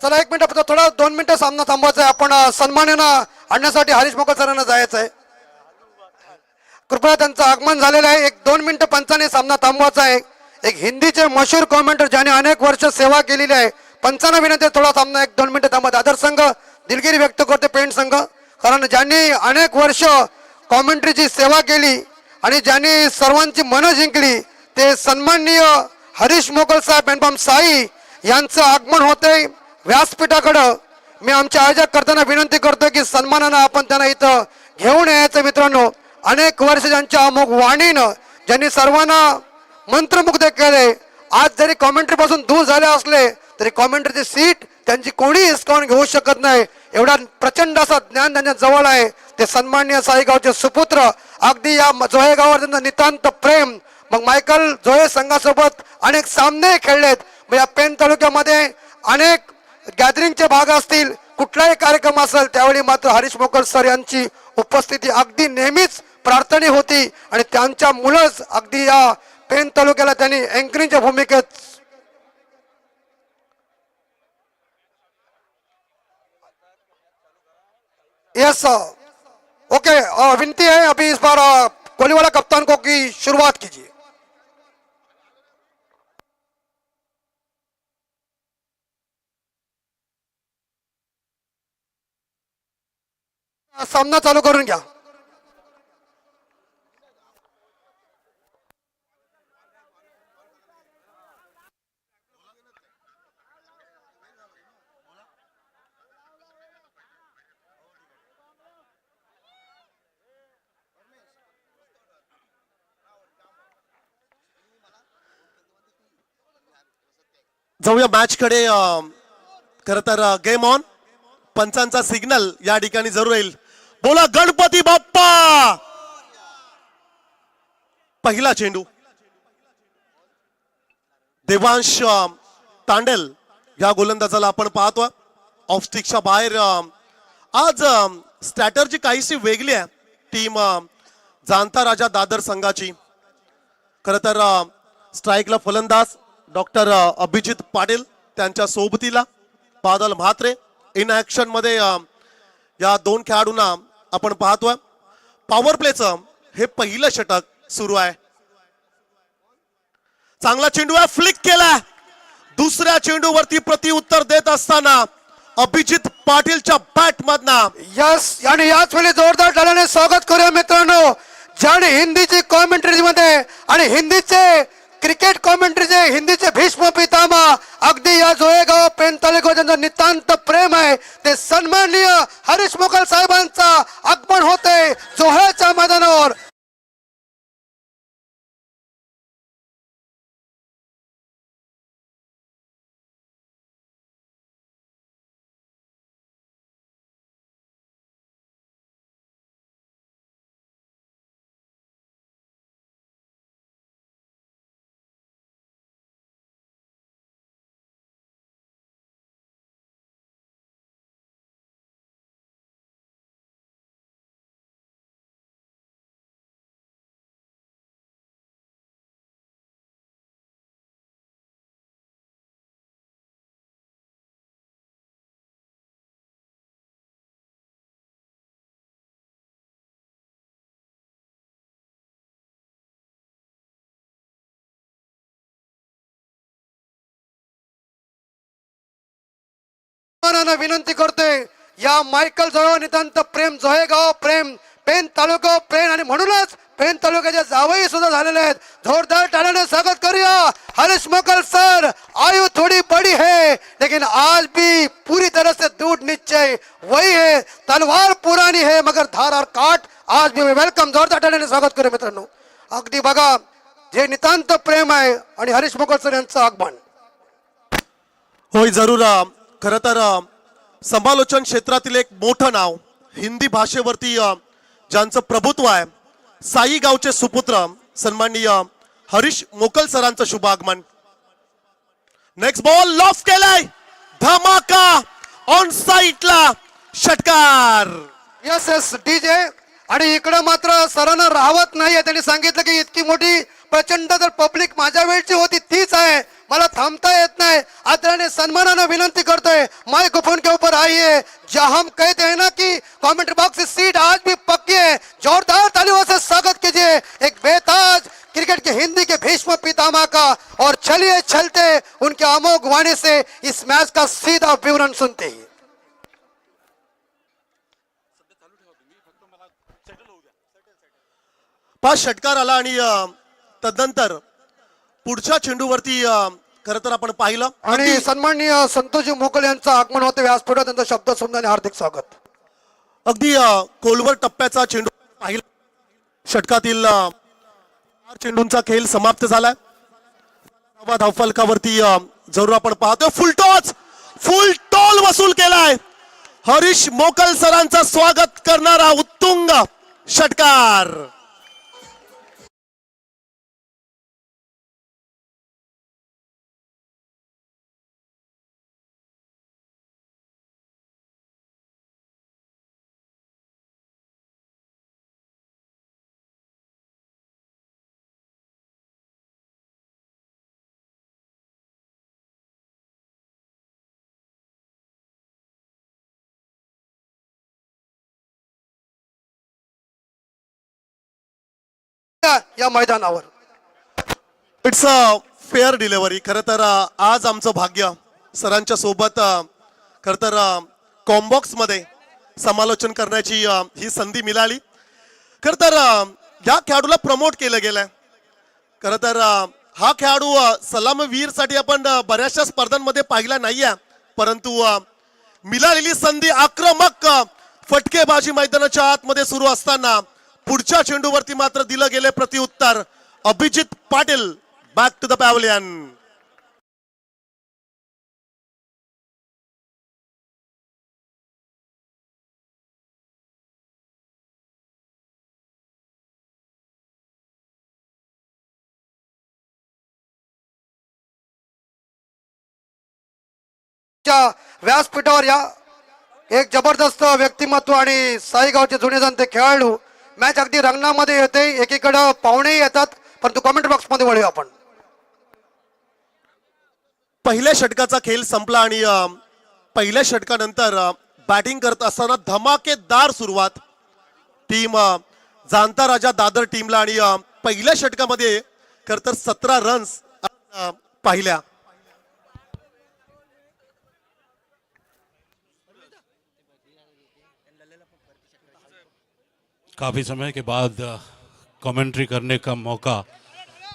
चला एक मिनिट, थोडा 2 मिनिटं सामना थांबवायचा आहे. आपण सन्मानानं आणण्यासाठी हरीश मोकल सरांना जायचं आहे. कृपया त्यांचं आगमन झालेलं आहे. 1-2 मिनिटं पंचाने सामना थांबवायचा आहे. एक हिंदीचे मशहूर कॉमेंटर ज्याने अनेक वर्ष सेवा केलेली आहे, पंचांना विनंती थोडा सामना 1-2 मिनिटं थांबवा. दादर संघ दिलगिरी व्यक्त करते पेंट संघ, कारण ज्यांनी अनेक वर्ष कॉमेंट्रीची सेवा केली आणि ज्यांनी सर्वांची मनं जिंकली ते सन्माननीय हरीश मोकल साहेब एनपम साई यांचं आगमन होते व्यासपीठाकडं. मी आमच्या आयोजक करताना विनंती करतो की सन्मानानं आपण त्यांना इथं घेऊन यायचं. मित्रांनो, अनेक वर्ष ज्यांच्या अमोघ वाणीनं ज्यांनी सर्वांना मंत्रमुग्ध केले, आज जरी कॉमेंट्री पासून दूर झाले असले तरी कॉमेंट्रीची सीट त्यांची कोणी हिसकावून घेऊ शकत नाही. एवढा प्रचंड असा ज्ञान त्यांच्या जवळ आहे. ते सन्माननीय साईगावचे सुपुत्र, अगदी या जोहे गावावर त्यांचं नितांत प्रेम. मग मायकल जोहे संघासोबत अनेक सामने खेळलेत. या पेन तालुक्यामध्ये अनेक गॅदरिंगचे भाग असतील, कुठलाही कार्यक्रम असेल त्यावेळी मात्र हरीश मोकल सर यांची उपस्थिती अगदी नेहमीच प्रार्थना होती आणि त्यांच्या मुलंच अगदी या पेन तालुक्याला त्यांनी अँकरिंगच्या भूमिकेत. यस ओके, विनती है अभी इस बार कोलीवाला कप्तान को की शुरुआत कीजिए. सामना चालू करून घ्या. जाऊया मॅच कडे. खर तर गेम ऑन. पंचांचा सिग्नल या ठिकाणी जरूर येईल. बोला गणपती बाप्पा. पहिला चेंडू देवांश तांडेल या गोलंदाजाला आपण पाहतो ऑफ स्टिकच्या बाहेर. आज स्ट्रॅटर्जी काहीशी वेगळी आहे टीम जाणता राजा दादर संघाची. खर तर स्ट्राईकला फलंदाज डॉक्टर अभिजित पाटील, त्यांच्या सोबतीला बादल म्हात्रे. इन ऍक्शन मध्ये या दोन खेळाडूंना आपण पाहतोय. पॉवर प्लेचं हे पहिलं षटक सुरू आहे. चांगला चेंडू आहे, फ्लिक केलाय. दुसऱ्या चेंडूवरती प्रत्युत्तर देत असताना अभिजित पाटीलच्या बॅट मधनं यस, आणि याच वेळी जोरदार टाळ्याने स्वागत करूया मित्रांनो, ज्याने हिंदीची कॉमेंट्री मध्ये आणि हिंदीचे क्रिकेट कॉमेंट्रीचे हिंदीचे भीष्म पितामह अगदी या जोहेगाव पेन तालुक्यावर त्यांचं नितांत प्रेम आहे ते सन्माननीय हरीश मोकल साहेबांचा आगमन होते जोहेच्या मैदानावर. विनंती करते या मायकल जवळ नितांत प्रेम जोहेगाव प्रेम पेन तालुका प्रेम आणि म्हणूनच पेन तालुक्याचे जावई सुद्धा झालेले आहेत. जोरदार टाळ्याने स्वागत करूया हरीश मोकल सर. आयु थोड़ी बड़ी है लेकिन आज भी पूरी तरह से दूध निश्चय वही है. तलवार पुरानी है मगर धार और काट आज भी. वेलकम, जोरदार टाळ्याने स्वागत करूया मित्रांनो. अगदी बघा जे नितांत प्रेम आहे आणि हरीश मोकल सर यांचं आगमन. होय जरूर. खर तर समालोचन क्षेत्रातील एक मोठं नाव, हिंदी भाषेवरती ज्यांचं प्रभुत्व आहे, साई गावचे सुपुत्र सन्माननीय हरीश मोकल सरांचं शुभ आगमन. नेक्स्ट बॉल लॉफ केलाय, धमाका ऑन साईटला षटकार. Yes yes DJ. आणि इकडं मात्र सरांना राहत नाहीये. त्यांनी सांगितलं की इतकी मोठी प्रचंड जर पब्लिक माझ्या वेळची होती तीच आहे मला थांबता येत नाही. आदरणीय सन्मानानं विनंती करतोय, माइक्रोफोन के ऊपर आइए. जहां हम कहते हैं ना कि कमेंट्री बॉक्स की सीट आज भी पक्की है. जोरदार तालियों से स्वागत कीजिए एक बेताज क्रिकेट के हिंदी के भीष्म पितामह का. और चलिए चलते उनके अमोघ वाणी से इस मैच का सीधा विवरण सुनते हैं. 5 षटकार आला आणि तदनंतर पुढच्या चेंडूवरती खरं तर आपण पाहिलं आणि सन्माननीय संतोषजी मोकल यांचं आगमन होते व्यासपीठावर. त्यांचा शब्द समजाने हार्दिक स्वागत. अगदी खोलवर टप्प्याचा चेंडू पाहिला. षटकातील 4 चेंडूंचा खेळ समाप्त झालाय. धावफलकावरती जरूर आपण पाहतो फुल टॉल वसूल केलाय. हरीश मोकल सरांचं स्वागत करणारा उत्तुंग षटकार. या मैदानावर इट्स अ फेअर डिलिव्हरी. खरं तर आज आमचं भाग्य सरांच्या सोबत खरं तर कॉम्बॉक्स मध्ये समालोचन करण्याची ही संधी मिळाली. खरं तर या खेळाडूला प्रमोट केलं गेलंय. खरं तर हा खेळाडू सलामवीर साठी आपण बऱ्याचशा स्पर्धांमध्ये पाहिला नाहीये, परंतु मिळालेली संधी आक्रमक फटकेबाजी मैदानाच्या आतमध्ये सुरू असताना पुढच्या चेंडूवरती मात्र दिलं गेले प्रतिउत्तर. Abhijit Patil back to the pavilion. व्यासपीठावर या एक जबरदस्त व्यक्तिमत्व आणि साईगावचे जुने जाणते खेळाडू. मॅच अगदी रंगणामध्ये येते. एकीकडे पाहुणेही येतात, परंतु कमेंट बॉक्स मध्ये वळूया आपण. पहिल्या षटकाचा खेळ संपला आणि पहिल्या षटकानंतर बॅटिंग करत असताना धमाकेदार सुरुवात टीम जाणता राजा दादर टीमला. आणि पहिल्या षटकामध्ये खर तर 17 रन्स पाहिल्या. काफ़ी समय के बाद कमेंट्री करने का मौका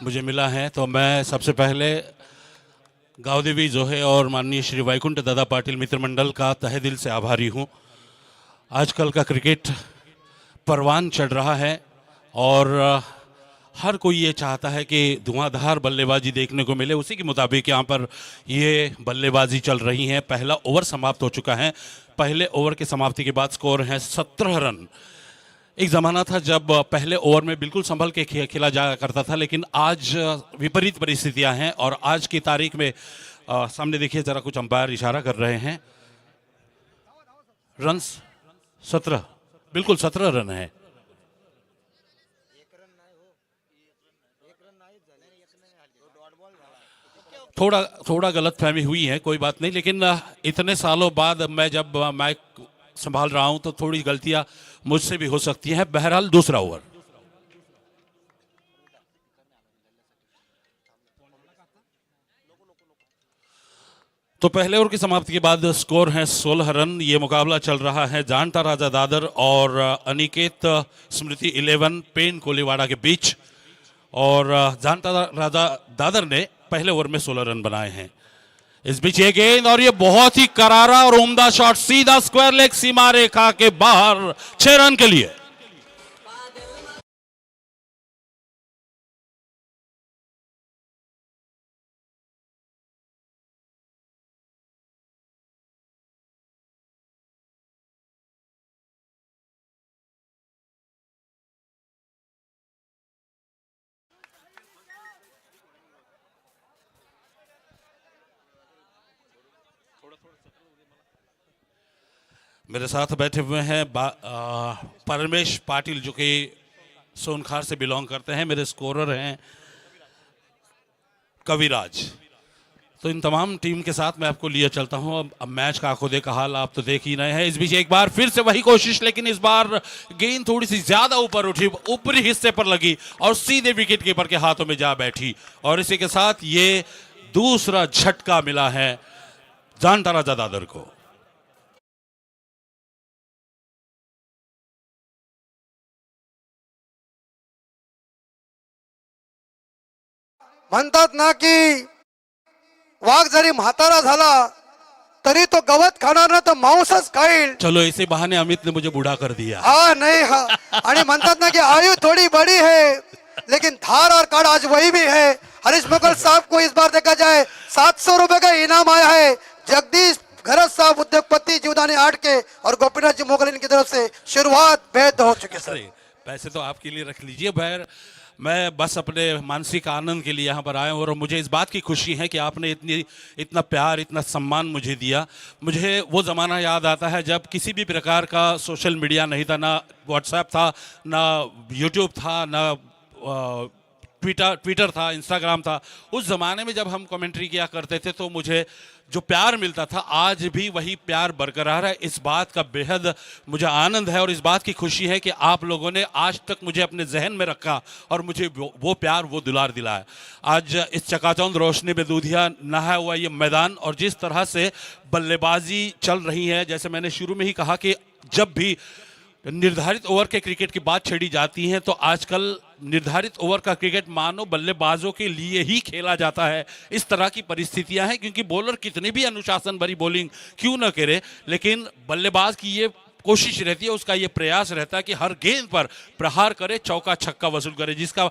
मुझे मिला है, तो मैं सबसे पहले गावदेवी जोहे और माननीय श्री वैकुंठ दादा पाटिल मित्र मंडल का तहे दिल से आभारी हूँ. आजकल का क्रिकेट परवान चढ़ रहा है और हर कोई ये चाहता है कि धुआंधार बल्लेबाजी देखने को मिले. उसी के मुताबिक यहाँ पर ये बल्लेबाजी चल रही है. पहला ओवर समाप्त हो चुका है. पहले ओवर के समाप्ति के बाद स्कोर है 17 रन. एक ज़माना था जब पहले ओवर में बिल्कुल संभल के खेला जाया करता था, लेकिन आज विपरीत परिस्थितियां हैं. और आज की तारीख में सामने देखिए ज़रा, कुछ अंपायर इशारा कर रहे हैं. रन्स 17, बिल्कुल 17 रन है. थोड़ा गलत फहमी हुई है, कोई बात नहीं. लेकिन इतने सालों बाद मैं जब माइक संभाल रहा हूं तो थोड़ी गलतियां मुझसे भी हो सकती हैं. बहरहाल दूसरा ओवर. तो पहले ओवर की समाप्ति के बाद स्कोर है 16 रन. ये मुकाबला चल रहा है जानता राजा दादर और अनिकेत स्मृति 11 पेन कोलीवाड़ा के बीच. और जानता राजा दादर ने पहले ओवर में 16 रन बनाए हैं. इस बीच ये गेंद, और ये बहुत ही करारा और उम्दा शॉट सीधा स्क्वायर लेग सीमा रेखा के बाहर 6 रन के लिए. मेरे साथ बैठे हुए हैं परमेश पाटिल, जो कि सोनखार से बिलोंग करते हैं. मेरे स्कोरर हैं कविराज. तो इन तमाम टीम के साथ मैं आपको लिए चलता हूं। अब मैच का आंखों देखा हाल आप तो देख ही रहे हैं। इस बीच एक बार फिर से वही कोशिश, लेकिन इस बार गेंद थोड़ी सी ज्यादा ऊपर उठी, ऊपरी हिस्से पर लगी और सीधे विकेट कीपर के हाथों में जा बैठी, और इसी के साथ ये दूसरा झटका मिला है जानता राजा दादर को। म्हणतात ना की वाघ जरी म्हातारा झाला तरी तो गवत खाणार ना तर मांसच खाईल। चलो इसी बहाने अमित ने मुझे बूढ़ा कर दिया। हाँ नहीं हाँ, आणि म्हणतात ना कि आयु थोड़ी बड़ी है लेकिन धार और काड़ आज वही भी है। हरीश मोगल साहब को इस बार देखा जाए 700 रुपए का इनाम आया है। जगदीश घरत साहब उद्योगपति जीवदानी 8 के और गोपीनाथ जी मोगल इनकी तरफ से शुरुआत बेहद हो चुकी है सर। पैसे तो आपके लिए रख लीजिए भैर, मैं बस अपने मानसिक आनंद के लिए यहाँ पर आया हूँ, और मुझे इस बात की खुशी है कि आपने इतना प्यार, इतना सम्मान मुझे दिया। मुझे वो ज़माना याद आता है जब किसी भी प्रकार का सोशल मीडिया नहीं था, ना व्हाट्सएप था, ना यूट्यूब था, ना ट्विटर था, इंस्टाग्राम था। उस ज़माने में जब हम कमेंट्री किया करते थे तो मुझे जो प्यार मिलता था, आज भी वही प्यार बरकरार है। इस बात का बेहद मुझे आनंद है और इस बात की खुशी है कि आप लोगों ने आज तक मुझे अपने जहन में रखा और मुझे वो प्यार, वो दुलार दिलाया। आज इस चकाचौंध रोशनी में दूधिया नहाया हुआ ये मैदान, और जिस तरह से बल्लेबाजी चल रही है, जैसे मैंने शुरू में ही कहा कि जब भी निर्धारित ओवर के क्रिकेट की बात छेड़ी जाती है तो आजकल निर्धारित ओवर का क्रिकेट मानो बल्लेबाजों के लिए ही खेला जाता है। इस तरह की परिस्थितियां हैं, क्योंकि बॉलर कितनी भी अनुशासन भरी बॉलिंग क्यों न करे, लेकिन बल्लेबाज की ये कोशिश रहती है, उसका ये प्रयास रहता है कि हर गेंद पर प्रहार करे, चौका छक्का वसूल करे, जिसका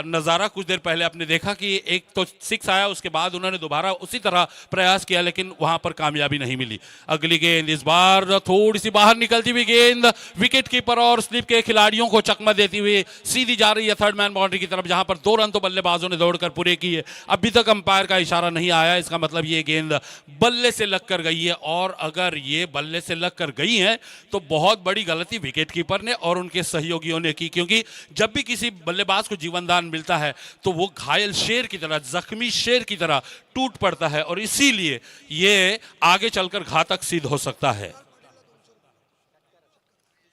नज़ारा कुछ देर पहले आपने देखा कि एक तो 6 आया, उसके बाद उन्होंने दोबारा उसी तरह प्रयास किया, लेकिन वहां पर कामयाबी नहीं मिली। अगली गेंद इस बार थोड़ी सी बाहर निकलती हुई गेंद विकेट कीपर और स्लिप के खिलाड़ियों को चकमा देती हुई सीधी जा रही है थर्ड मैन बाउंड्री की तरफ, जहां पर 2 रन तो बल्लेबाजों ने दौड़कर पूरे किए। अभी तक अंपायर का इशारा नहीं आया, इसका मतलब ये गेंद बल्ले से लग कर गई है, और अगर ये बल्ले से लग कर गई है तो बहुत बड़ी गलती विकेट कीपर ने और उनके सहयोगियों ने की, क्योंकि जब भी किसी बल्लेबाज को जीवनदान मिलता है तो वो घायल शेर की तरह, जख्मी शेर की तरह टूट पड़ता है, और इसीलिए ये आगे चलकर घातक सिद्ध हो सकता है।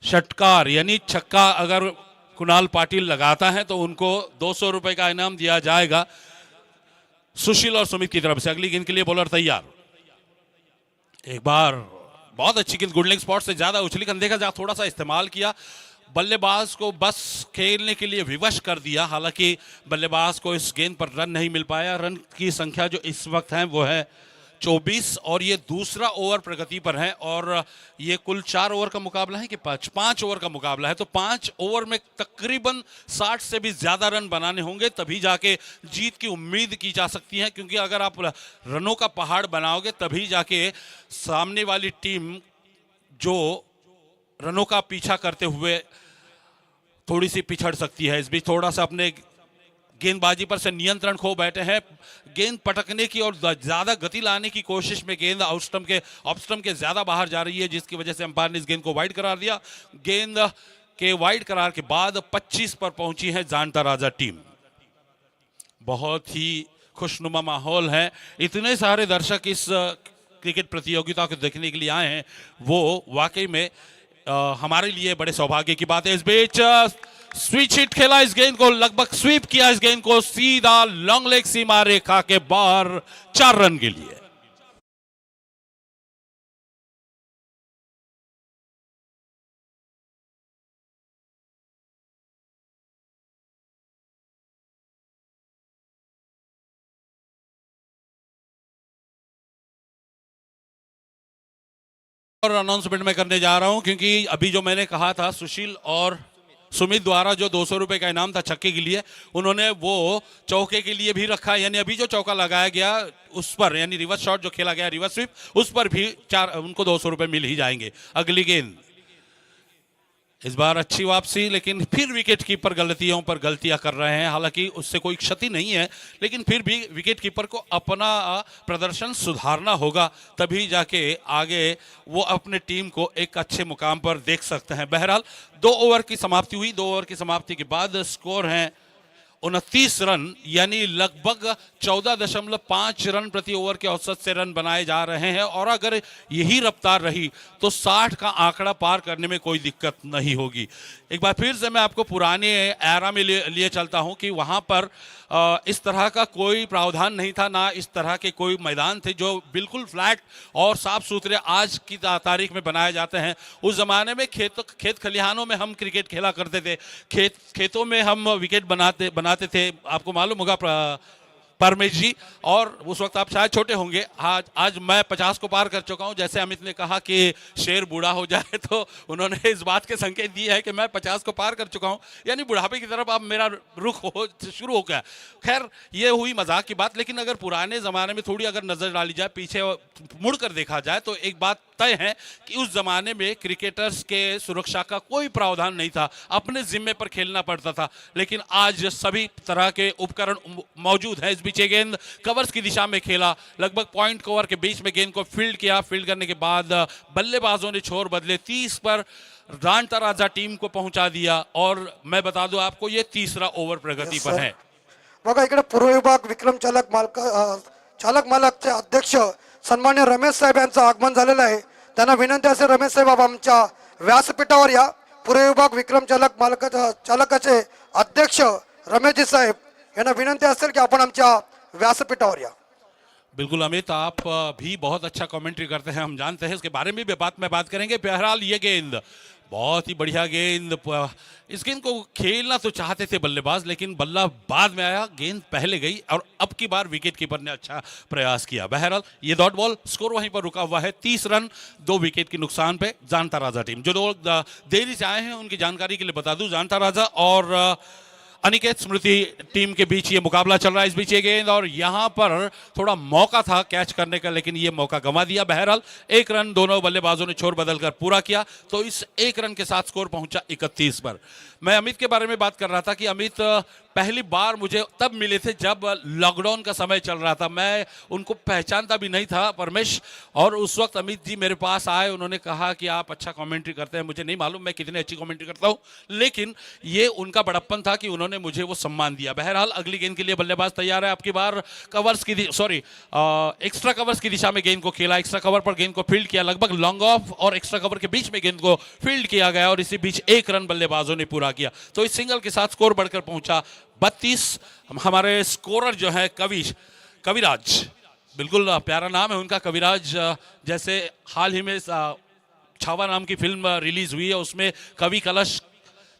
षटकार यानी छक्का अगर कुणाल पाटिल लगाता है तो उनको 200 रुपए का इनाम दिया जाएगा सुशील और सुमित की तरफ से। अगली गेंद के लिए बॉलर तैयार। एक बार बहुत अच्छी गेंद, गुड लेग स्पॉट से ज्यादा उछली कंधे का थोड़ा सा इस्तेमाल किया, बल्लेबाज को बस खेलने के लिए विवश कर दिया। हालांकि बल्लेबाज को इस गेंद पर रन नहीं मिल पाया। रन की संख्या जो इस वक्त है वो है 24, और ये दूसरा ओवर प्रगति पर है, और ये कुल 4 ओवर का मुकाबला है कि 5 ओवर का मुकाबला है, तो 5 ओवर में तकरीबन 60 से भी ज्यादा रन बनाने होंगे, तभी जाके जीत की उम्मीद की जा सकती है। क्योंकि अगर आप रनों का पहाड़ बनाओगे तभी जाके सामने वाली टीम जो रनों का पीछा करते हुए थोड़ी सी पिछड़ सकती है। इस बीच थोड़ा सा अपने गेंदबाजी पर से नियंत्रण खो बैठे हैं, गेंद पटकने की और ज्यादा गति लाने की कोशिश में गेंद ऑफ स्टंप के ज्यादा बाहर जा रही है, जिसकी वजह से अंपायर ने इस गेंद को वाइड करार दिया। गेंद के वाइड करार के बाद 25 पर पहुंची है जानता राजा टीम। बहुत ही खुशनुमा माहौल है, इतने सारे दर्शक इस क्रिकेट प्रतियोगिता को देखने के लिए आए हैं, वो वाकई में हमारे लिए बड़े सौभाग्य की बात है। इस बीच स्विच हिट खेला, इस गेंद को लगभग स्वीप किया, इस गेंद को सीधा लॉन्ग लेग सीमा रेखा के बाहर 4 रन के लिए। और अनाउंसमेंट में करने जा रहा हूं, क्योंकि अभी जो मैंने कहा था सुशील और सुमित द्वारा जो 200 रुपए का इनाम था छक्के के लिए, उन्होंने वो चौके के लिए भी रखा है। यानी अभी जो चौका लगाया गया उस पर, यानी रिवर्स शॉट जो खेला गया, रिवर्स स्वीप, उस पर भी उनको 200 रुपए मिल ही जाएंगे। अगली गेंद इस बार अच्छी वापसी, लेकिन फिर विकेट कीपर गलतियों पर गलतियां कर रहे हैं। हालांकि उससे कोई क्षति नहीं है, लेकिन फिर भी विकेट कीपर को अपना प्रदर्शन सुधारना होगा, तभी जाके आगे वो अपने टीम को एक अच्छे मुकाम पर देख सकते हैं। बहरहाल 2 ओवर की समाप्ति हुई। 2 ओवर की समाप्ति के बाद स्कोर है 29 रन यानी लगभग 14.5 रन प्रति ओवर के औसत से रन बनाए जा रहे हैं और अगर यही रफ्तार रही तो 60 का आंकड़ा पार करने में कोई दिक्कत नहीं होगी। एक बार फिर से मैं आपको पुराने एरा में लिए चलता हूं कि वहां पर इस तरह का कोई प्रावधान नहीं था, ना इस तरह के कोई मैदान थे जो बिल्कुल फ्लैट और साफ सुथरे आज की तारीख में बनाए जाते हैं। उस जमाने में खेत खलिहानों में हम क्रिकेट खेला करते थे, खेतों में हम विकेट बनाते थे। आपको मालूम होगा परमेश जी, और उस वक्त आप शायद छोटे होंगे। आज मैं 50 को पार कर चुका हूं। जैसे अमित ने कहा कि शेर बूढ़ा हो जाए, तो उन्होंने इस बात के संकेत दिए है कि मैं 50 को पार कर चुका हूं, यानी बुढ़ापे की तरफ अब मेरा रुख शुरू हो गया। खैर, ये हुई मजाक की बात, लेकिन अगर पुराने ज़माने में थोड़ी अगर नज़र डाली जाए, पीछे मुड़कर देखा जाए, तो एक बात तय है कि उस ज़माने में क्रिकेटर्स के सुरक्षा का कोई प्रावधान नहीं था, अपने जिम्मे पर खेलना पड़ता था। लेकिन आज सभी तरह के उपकरण मौजूद हैं। इस बीच ये गेंद कवर्स की दिशा में खेला, लगभग पॉइंट कवर के बीच में गेंद को फील्ड किया। फील्ड करने के बाद बल्लेबाजों ने छोर बदले, 30 पर जानता राजा टीम को पहुंचा दिया। और मैं बता दूं आपको, ये तीसरा ओवर प्रगति पर है। बघा, इकडे पूर्व विभाग विक्रम चालक मालकचे अध्यक्ष सन्मान्य रमेश साहेब यांचं आगमन झालेलं आहे। त्यांना विनंती असेल, रमेश साहेब आप आमच्या व्यासपीठावर या। पूर्व विभाग विक्रम चालकाचे अध्यक्ष रमेशजी साहेब यांना विनंती असेल की आपण आमच्या व्यासपीठावर या। बिल्कुल अमित, आप भी बहुत अच्छा कमेंट्री करते हैं, हम जानते हैं, इसके बारे में भी बात करेंगे। बहरहाल ये गेंद बहुत ही बढ़िया गेंद, इस गेंद को खेलना तो चाहते थे बल्लेबाज, लेकिन बल्ला बाद में आया, गेंद पहले गई और अब की बार विकेट कीपर ने अच्छा प्रयास किया। बहरहाल ये डॉट बॉल, स्कोर वहीं पर रुका हुआ है, 30 रन 2 विकेट के नुकसान पे जानता राजा टीम। जो लोग देरी से आए हैं उनकी जानकारी के लिए बता दूं, जानता राजा और अनिकेत स्मृति टीम के बीच ये मुकाबला चल रहा है। इस बीच ये गेंद, और यहां पर थोड़ा मौका था कैच करने का, लेकिन ये मौका गंवा दिया। बहरहाल 1 रन दोनों बल्लेबाजों ने छोर बदलकर पूरा किया, तो इस 1 रन के साथ स्कोर पहुंचा 31 पर। मैं अमित के बारे में बात कर रहा था कि अमित पहली बार मुझे तब मिले थे जब लॉकडाउन का समय चल रहा था। मैं उनको पहचानता भी नहीं था, परमेश, और उस वक्त अमित जी मेरे पास आए, उन्होंने कहा कि आप अच्छा कमेंट्री करते हैं। मुझे नहीं मालूम मैं कितनी अच्छी कमेंट्री करता हूं, लेकिन ये उनका बड़प्पन था कि उन्होंने मुझे वो सम्मान दिया। बहरहाल अगली गेंद के लिए बल्लेबाज तैयार है। आपकी बार एक्स्ट्रा कवर्स की दिशा में गेंद को खेला, एक्स्ट्रा कवर पर गेंद को फील्ड किया, लगभग लॉन्ग ऑफ और एक्स्ट्रा कवर के बीच में गेंद को फील्ड किया गया और इसी बीच 1 रन बल्लेबाजों ने पूरा किया। तो इस सिंगल के साथ स्कोर बढ़कर पहुंचा 32। हमारे स्कोरर जो है कविराज, बिल्कुल प्यारा नाम है उनका, कविराज। जैसे हाल ही में छावा नाम की फिल्म रिलीज हुई है, उसमें कवि कलश,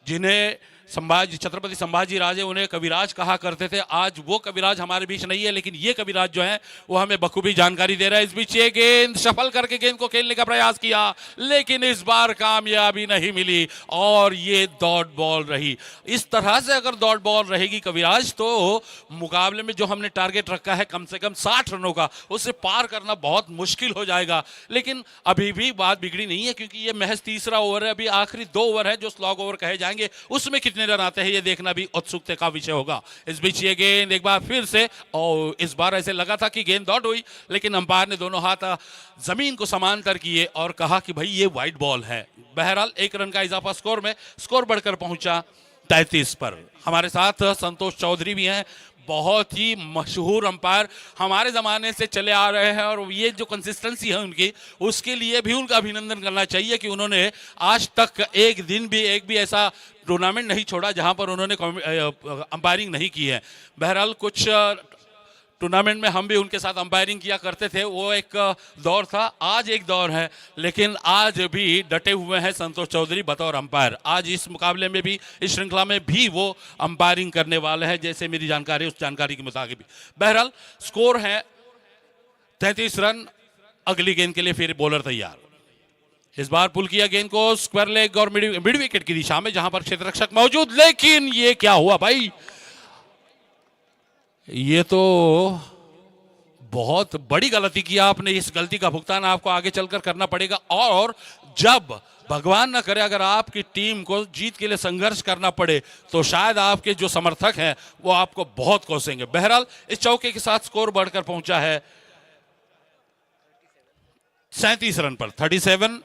जिन्हें छत्रपति संभाजी राजे उन्हें कविराज कहा करते थे, आज वो कविराज हमारे बीच नहीं है, लेकिन ये कविराज जो है वो हमें बखूबी जानकारी दे रहा है। इस बीच ये गेंद शफल करके गेंद को खेलने का प्रयास किया, लेकिन इस बार कामयाबी नहीं मिली और ये डॉट बॉल रही। इस तरह से अगर डॉट बॉल रहेगी कविराज, तो मुकाबले में जो हमने टारगेट रखा है कम से कम 60 रनों का, उसे पार करना बहुत मुश्किल हो जाएगा। लेकिन अभी भी बात बिगड़ी नहीं है, क्योंकि ये महज तीसरा ओवर है, अभी आखिरी 2 ओवर है जो स्लॉग ओवर कहे जाएंगे, उसमें कितने रन आते हैं ये देखना भी उत्सुकता का विषय होगा। इस बीच ये गेंद एक बार फिर से, और इस बार ऐसे लगा था कि गेंद डॉट हुई, लेकिन अंपायर ने दोनों हाथ जमीन को समांतर किए और कहा कि भाई ये वाइड बॉल है। बहरहाल 1 रन का इजाफा स्कोर में, स्कोर बढ़कर पहुंचा 33 पर। हमारे साथ संतोष चौधरी भी हैं, बहुत ही मशहूर अंपायर, हमारे ज़माने से चले आ रहे हैं, और ये जो कंसिस्टेंसी है उनकी, उसके लिए भी उनका अभिनंदन करना चाहिए कि उन्होंने आज तक एक भी ऐसा टूर्नामेंट नहीं छोड़ा जहां पर उन्होंने अंपायरिंग नहीं की है। बहरहाल कुछ टूर्नामेंट में हम भी उनके साथ अंपायरिंग किया करते थे, वो एक दौर था, आज एक दौर है, लेकिन आज भी डटे हुए हैं संतोष चौधरी बतौर अंपायर। आज इस मुकाबले में भी, इस श्रृंखला में भी वो अंपायरिंग करने वाले हैं, जैसे मेरी जानकारी, उस जानकारी के मुताबिक भी। बहरहाल स्कोर है 33 रन। अगली गेंद के लिए फिर बॉलर तैयार। इस बार पुल किया गेंद को स्क्वायर लेग और मिड विकेट की दिशा में, जहां पर क्षेत्ररक्षक मौजूद, लेकिन ये क्या हुआ भाई, ये तो बहुत बड़ी गलती किया आपने। इस गलती का भुगतान आपको आगे चलकर करना पड़ेगा, और जब भगवान न करे अगर आपकी टीम को जीत के लिए संघर्ष करना पड़े, तो शायद आपके जो समर्थक हैं वो आपको बहुत कोसेंगे। बहरहाल इस चौके के साथ स्कोर बढ़कर पहुंचा है 37 रन पर, 37,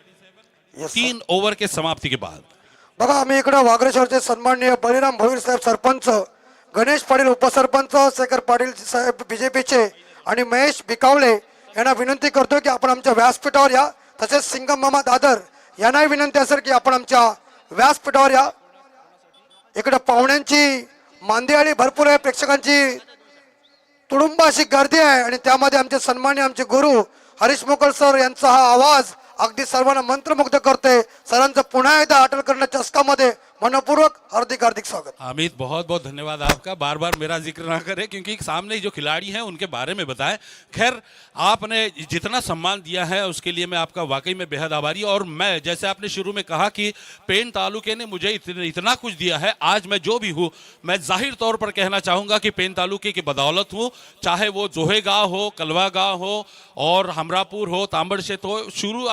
3 ओवर के समाप्ति के बाद। बघा, आम्ही इकडे वागरे शहरचे सन्माननीय बलिराम भोईर साहेब सरपंच, गणेश पाटील उपसरपंच, शेखर पाटील साहेब बीजेपीचे आणि महेश बिकावले यांना विनंती करतो की आपण आमच्या व्यासपीठावर या. तसेच सिंगम मामा दादर यांनाही विनंती असेल की आपण आमच्या व्यासपीठावर या. इकडे पाहुण्यांची मांदियाळी भरपूर आहे, प्रेक्षकांची तुडुंब अशी गर्दी आहे आणि त्यामध्ये आमचे सन्माननीय आमचे गुरु हरीश मोकल सर यांचा हा आवाज अगदी सर्वांना मंत्रमुग्ध करते. सरांचं पुन्हा एकदा अटल करणं चस्कामध्ये मनपूर्वक हार्दिक हार्दिक स्वागत. अमित, बहुत बहुत धन्यवाद आपका. बार बार मेरा जिक्र ना करें क्योंकि सामने जो खिलाड़ी हैं उनके बारे में बताएं. खैर, आपने जितना सम्मान दिया है उसके लिए मैं आपका वाकई में बेहद आभारी. और मैं, जैसे आपने शुरू में कहा कि पेन तालुके ने मुझे इतना कुछ दिया है, आज मैं जो भी हूँ मैं जाहिर तौर पर कहना चाहूँगा कि पेन तालुके की बदौलत हूँ. चाहे वो जोहे गाँव हो, कलवा गाँव हो और हमरापुर हो, तांबड़शेत हो.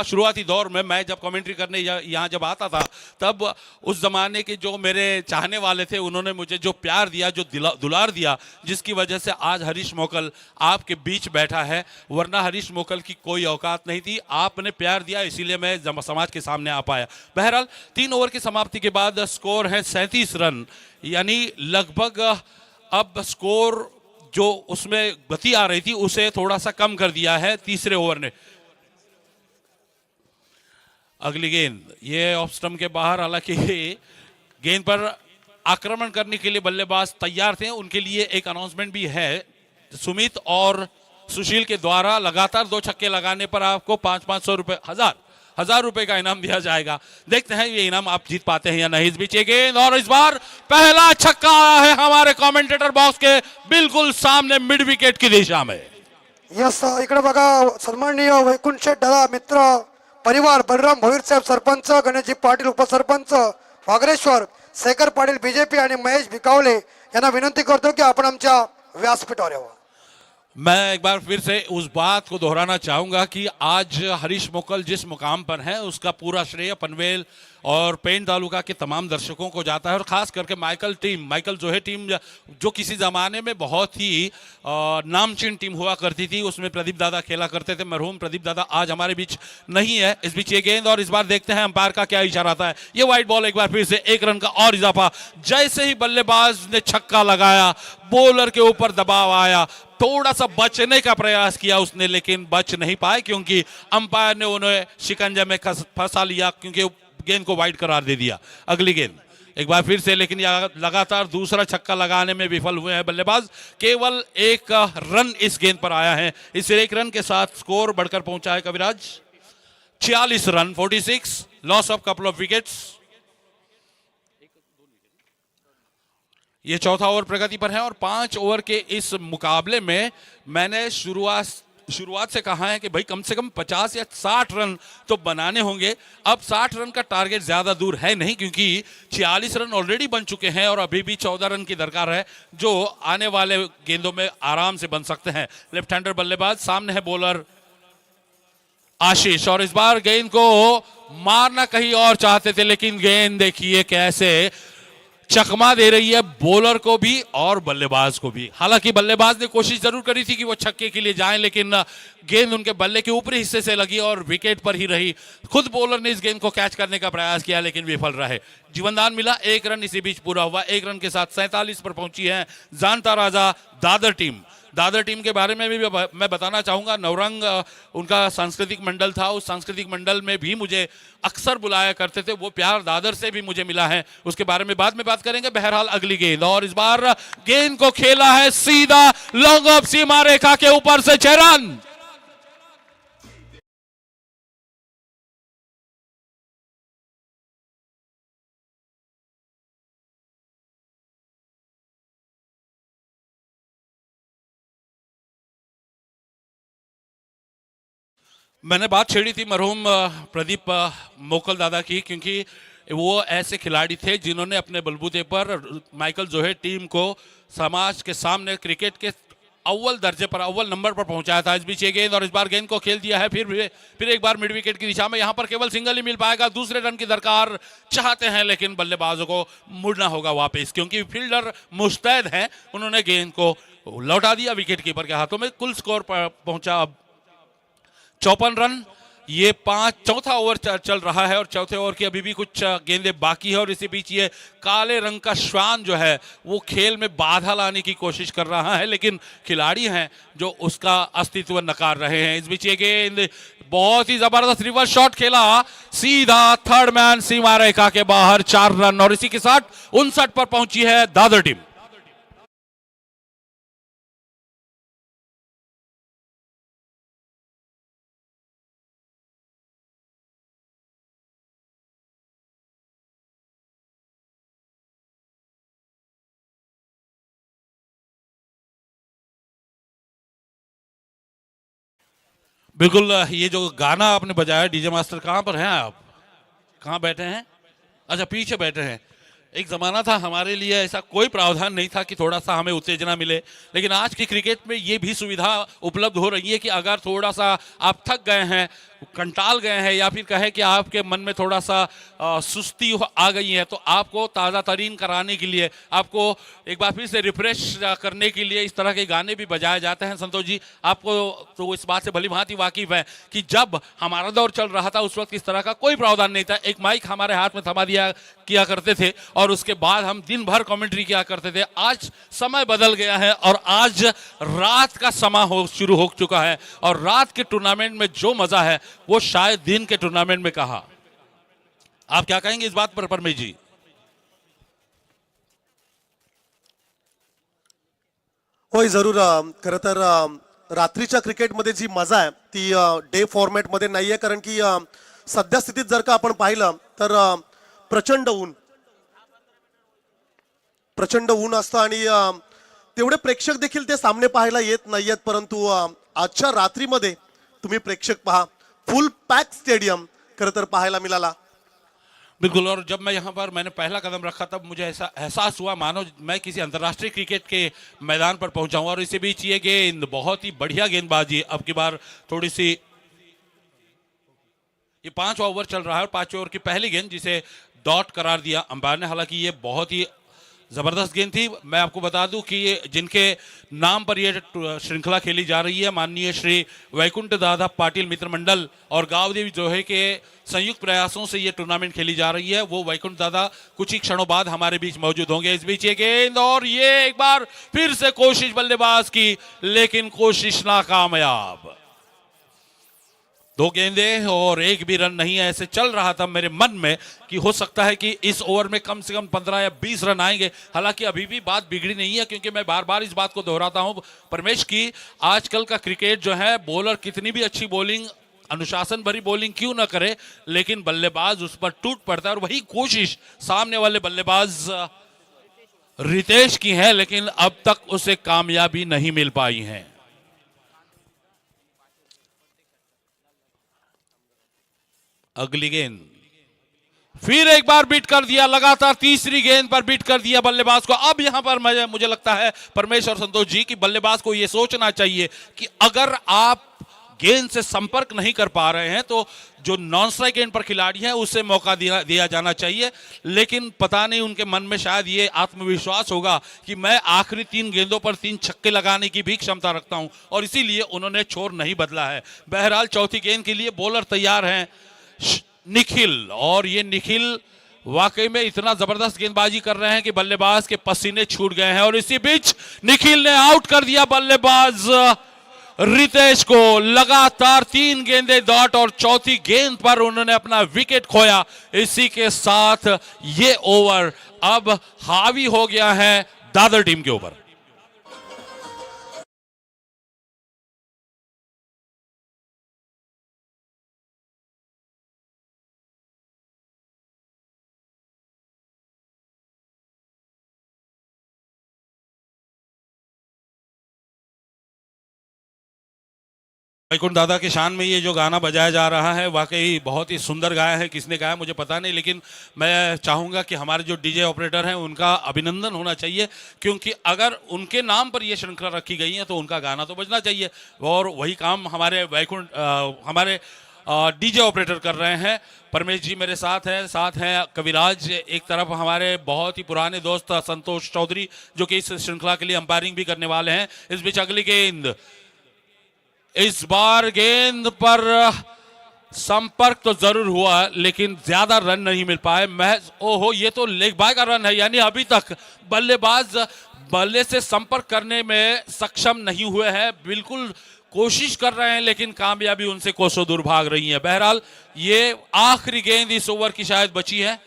शुरुआती दौर में मैं जब कमेंट्री करने यहाँ जब आता था तब उस जमाने के जो मेरे चाहने वाले थे उन्होंने मुझे जो प्यार दिया, जो दुलार दिया, जिसकी वजह से आज हरीश मोकल आपके बीच बैठा है. वरना हरीश मोकल की कोई औकात नहीं थी. आपने प्यार दिया इसीलिए मैं समाज के सामने आ पाया. बहरहाल 3 ओवर की समाप्ति के बाद स्कोर है 37 रन, यानी लगभग अब स्कोर जो उसमें गति आ रही थी उसे थोड़ा सा कम कर दिया है तीसरे ओवर ने. अगली गेंद ये ऑफ स्टंप के बाहर. हालांकि गेंद पर आक्रमण करने के लिए बल्लेबाज तैयार थे. उनके लिए एक अनाउंसमेंट भी है. सुमित और सुशील के द्वारा लगातार 2 छक्के लगाने पर आपको 500 रुपए, 1000 रुपए का इनाम दिया जाएगा. देखते हैं ये इनाम आप जीत पाते हैं या नहीं. इस बीच ये गेंद और इस बार पहला छक्का आया है हमारे कमेंटेटर बॉक्स के बिल्कुल सामने मिड विकेट की दिशा में. यस, इकडे बघा सन्माननीय वैकुंठ शेठ दादा मित्र परिवार, बलराम भोईर साहेब सरपंच, गणेशजी पाटील उपसरपंच वागरेश्वर, शेखर पाटील बीजेपी आणि महेश भिकावले यांना विनंती करतो की आपण आमच्या व्यासपीठावर यावं. मैं एक बार फिर से उस बात को दोहराना चाहूंगा कि आज हरीश मोकल जिस मुकाम पर है उसका पूरा श्रेय पनवेल और पेन तालुका के तमाम दर्शकों को जाता है. और खास करके माइकल जो है टीम जो किसी ज़माने में बहुत ही नामचीन टीम हुआ करती थी, उसमें प्रदीप दादा खेला करते थे. मरहूम प्रदीप दादा आज हमारे बीच नहीं है. इस बीच ये गेंद और इस बार देखते हैं अंपायर का क्या इशारा आता है. ये वाइड बॉल, एक बार फिर से 1 रन का और इजाफा. जैसे ही बल्लेबाज ने छक्का लगाया बॉलर के ऊपर दबाव आया. थोड़ा सा बचने का प्रयास किया उसने लेकिन बच नहीं पाए क्योंकि अंपायर ने उन्हें शिकंजे में फंसा लिया, क्योंकि गेंद को वाइड करार दे दिया. अगली गेंद एक बार फिर से, लेकिन लगातार दूसरा छक्का लगाने में विफल हुए हैं बल्लेबाज. केवल 1 रन इस गेंद पर आया है. इस 1 रन के साथ स्कोर बढ़कर पहुंचा है कविराज 46 run, 46, loss of couple of wickets. ये चौथा ओवर प्रगति पर है और 5 ओवर के इस मुकाबले में मैंने शुरुआत से कहा है कि भाई कम से कम 50 या 60 रन तो बनाने होंगे. अब 60 रन का टारगेट ज्यादा दूर है नहीं क्योंकि 46 रन ऑलरेडी बन चुके हैं और अभी भी 14 रन की दरकार है जो आने वाले गेंदों में आराम से बन सकते हैं. लेफ्ट हैंडर बल्लेबाज, सामने है बॉलर आशीष और इस बार गेंद को मारना कहीं और चाहते थे लेकिन गेंद देखिए कैसे चकमा दे रही है बॉलर को भी और बल्लेबाज को भी. हालांकि बल्लेबाज ने कोशिश जरूर करी थी कि वो छक्के के लिए जाएं लेकिन गेंद उनके बल्ले के ऊपरी हिस्से से लगी और विकेट पर ही रही. खुद बॉलर ने इस गेंद को कैच करने का प्रयास किया लेकिन विफल रहे. जीवनदान मिला, 1 रन इसी बीच पूरा हुआ. 1 रन के साथ 47 पर पहुंची है जानता राजा दादर टीम. दादर टीम के बारे में भी मैं बताना चाहूंगा. नवरंग उनका सांस्कृतिक मंडल था. उस सांस्कृतिक मंडल में भी मुझे अक्सर बुलाया करते थे. वो प्यार दादर से भी मुझे मिला है, उसके बारे में बाद में बात करेंगे. बहरहाल अगली गेंद और इस बार गेंद को खेला है सीधा लॉन्ग ऑफ सीमा रेखा के ऊपर से 6 रन. मैंने बात छेड़ी थी मरहूम प्रदीप मोकल दादा की क्योंकि वो ऐसे खिलाड़ी थे जिन्होंने अपने बलबूते पर माइकल जो है टीम को समाज के सामने क्रिकेट के अव्वल दर्जे पर, अव्वल नंबर पर पहुंचाया था. इस बीच ये गेंद और इस बार गेंद को खेल दिया है फिर एक बार मिड विकेट की दिशा में. यहां पर केवल सिंगल ही मिल पाएगा. दूसरे रन की दरकार चाहते हैं लेकिन बल्लेबाजों को मुड़ना होगा वापस क्योंकि फील्डर मुस्तैद हैं. उन्होंने गेंद को लौटा दिया विकेट कीपर के हाथों में. कुल स्कोर पर पहुंचा 54 रन. ये चौथा ओवर चल रहा है और चौथे ओवर की अभी भी कुछ गेंदें बाकी है और इसी बीच ये काले रंग का श्वान जो है वो खेल में बाधा लाने की कोशिश कर रहा है, लेकिन खिलाड़ी हैं जो उसका अस्तित्व नकार रहे हैं। इस बीच ये गेंद बहुत ही जबरदस्त रिवर्स शॉट खेला, सीधा थर्ड मैन सीमा रेखा के बाहर 4 रन और इसी के साथ 59 पर पहुंची है दादर टीम। बिल्कुल, ये जो गाना आपने बजाया डीजे मास्टर, कहाँ पर हैं आप? कहाँ बैठे हैं? अच्छा, पीछे बैठे हैं। एक जमाना था हमारे लिए ऐसा कोई प्रावधान नहीं था कि थोड़ा सा हमें उत्तेजना मिले, लेकिन आज की क्रिकेट में ये भी सुविधा उपलब्ध हो रही है कि अगर थोड़ा सा आप थक गए हैं, कंटाल गए हैं या फिर कहे कि आपके मन में थोड़ा सा सुस्ती आ गई है, तो आपको ताज़ा तरीन कराने के लिए, आपको एक बार फिर से रिफ्रेश करने के लिए इस तरह के गाने भी बजाए जाते हैं। संतोष जी, आपको तो इस बात से भली भांति वाकिफ है कि जब हमारा दौर चल रहा था उस वक्त इस तरह का कोई प्रावधान नहीं था। एक माइक हमारे हाथ में थमा दिया किया करते थे और उसके बाद हम दिन भर कमेंट्री किया करते थे। आज समय बदल गया है और आज रात का समय शुरू हो चुका है और रात के टूर्नामेंट में जो मजा है वो शायद दिन के टूर्नामेंट में कहा। आप क्या कहेंगे इस बात पर परमेश जी? होय, जरूर. खरं तर रात्रीच्या क्रिकेटमध्ये जी मजा आहे ती डे फॉर्मॅटमध्ये नाहीये, कारण की सध्या स्थितीत जर का आपण पाहिलं तर प्रचंड ऊन असतं आणि तेवढे प्रेक्षक देखील ते सामने पाहायला येत नाहीयेत. परंतु आजच्या रात्रीमध्ये तुम्ही प्रेक्षक पहा, फुल पैक स्टेडियम खरं तर पाहायला मिळाला. बिल्कुल, और जब मैं यहाँ पर मैंने पहला कदम रखा तब मुझे ऐसा एहसास हुआ मानो मैं किसी अंतर्राष्ट्रीय क्रिकेट के मैदान पर पहुंचा हूं। और इसी बीच ये गेंद बहुत ही बढ़िया गेंदबाजी, अब की बार थोड़ी सी, ये 5वां ओवर चल रहा है और 5वें ओवर की पहली गेंद जिसे डॉट करार दिया अंपायर ने। हालांकि ये बहुत ही जबरदस्त गेंद थी। मैं आपको बता दूं कि ये जिनके नाम पर ये श्रृंखला खेली जा रही है, माननीय श्री वैकुंठ दादा पाटिल मित्र मंडल और गांवदेवी जोहे के संयुक्त प्रयासों से ये टूर्नामेंट खेली जा रही है। वो वैकुंठ दादा कुछ ही क्षणों बाद हमारे बीच मौजूद होंगे। इस बीच ये गेंद और ये एक बार फिर से कोशिश बल्लेबाज की, लेकिन कोशिश नाकामयाब। 2 गेंदें और 1 भी रन नहीं है। ऐसे चल रहा था मेरे मन में कि हो सकता है कि इस ओवर में कम से कम 15 या 20 रन आएंगे। हालांकि अभी भी बात बिगड़ी नहीं है, क्योंकि मैं बार बार इस बात को दोहराता हूं परमेश की आजकल का क्रिकेट जो है, बॉलर कितनी भी अच्छी बॉलिंग, अनुशासन भरी बॉलिंग क्यों ना करे, लेकिन बल्लेबाज उस पर टूट पड़ता है। और वही कोशिश सामने वाले बल्लेबाज रितेश की है, लेकिन अब तक उसे कामयाबी नहीं मिल पाई है। अगली गेंद फिर एक बार बीट कर दिया, लगातार तीसरी गेंद पर बीट कर दिया बल्लेबाज को। अब यहां पर मुझे लगता है परमेश और संतोष जी की बल्लेबाज को यह सोचना चाहिए कि अगर आप गेंद से संपर्क नहीं कर पा रहे हैं तो जो नॉन स्ट्राइक गेंद पर खिलाड़ी है उसे मौका दिया जाना चाहिए। लेकिन पता नहीं उनके मन में शायद ये आत्मविश्वास होगा कि मैं आखिरी 3 गेंदों पर 3 छक्के लगाने की भी क्षमता रखता हूं, और इसीलिए उन्होंने छोर नहीं बदला है। बहरहाल चौथी गेंद के लिए बॉलर तैयार हैं निखिल, और ये निखिल वाकई में इतना जबरदस्त गेंदबाजी कर रहे हैं कि बल्लेबाज के पसीने छूट गए हैं। और इसी बीच निखिल ने आउट कर दिया बल्लेबाज रितेश को। लगातार 3 गेंदें डॉट और चौथी गेंद पर उन्होंने अपना विकेट खोया। इसी के साथ ये ओवर अब हावी हो गया है दादर टीम के ऊपर। वैकुंठ दादा के शान में ये जो गाना बजाया जा रहा है वाकई बहुत ही सुंदर गाया है। किसने गाया मुझे पता नहीं, लेकिन मैं चाहूँगा कि हमारे जो डीजे ऑपरेटर हैं उनका अभिनंदन होना चाहिए, क्योंकि अगर उनके नाम पर ये श्रृंखला रखी गई है तो उनका गाना तो बजना चाहिए। और वही काम हमारे हमारे डीजे ऑपरेटर कर रहे हैं। परमेश जी मेरे साथ हैं कविराज, एक तरफ हमारे बहुत ही पुराने दोस्त संतोष चौधरी जो कि इस श्रृंखला के लिए अंपायरिंग भी करने वाले हैं। इस बीच अगली गेंद, इस बार गेंद पर संपर्क तो जरूर हुआ लेकिन ज्यादा रन नहीं मिल पाए। महज ओहो, ये तो लेग बाय का रन है, यानी अभी तक बल्लेबाज बल्ले से संपर्क करने में सक्षम नहीं हुए हैं। बिल्कुल कोशिश कर रहे हैं लेकिन कामयाबी उनसे कोसों दूर भाग रही है। बहरहाल ये आखिरी गेंद इस ओवर की शायद बची है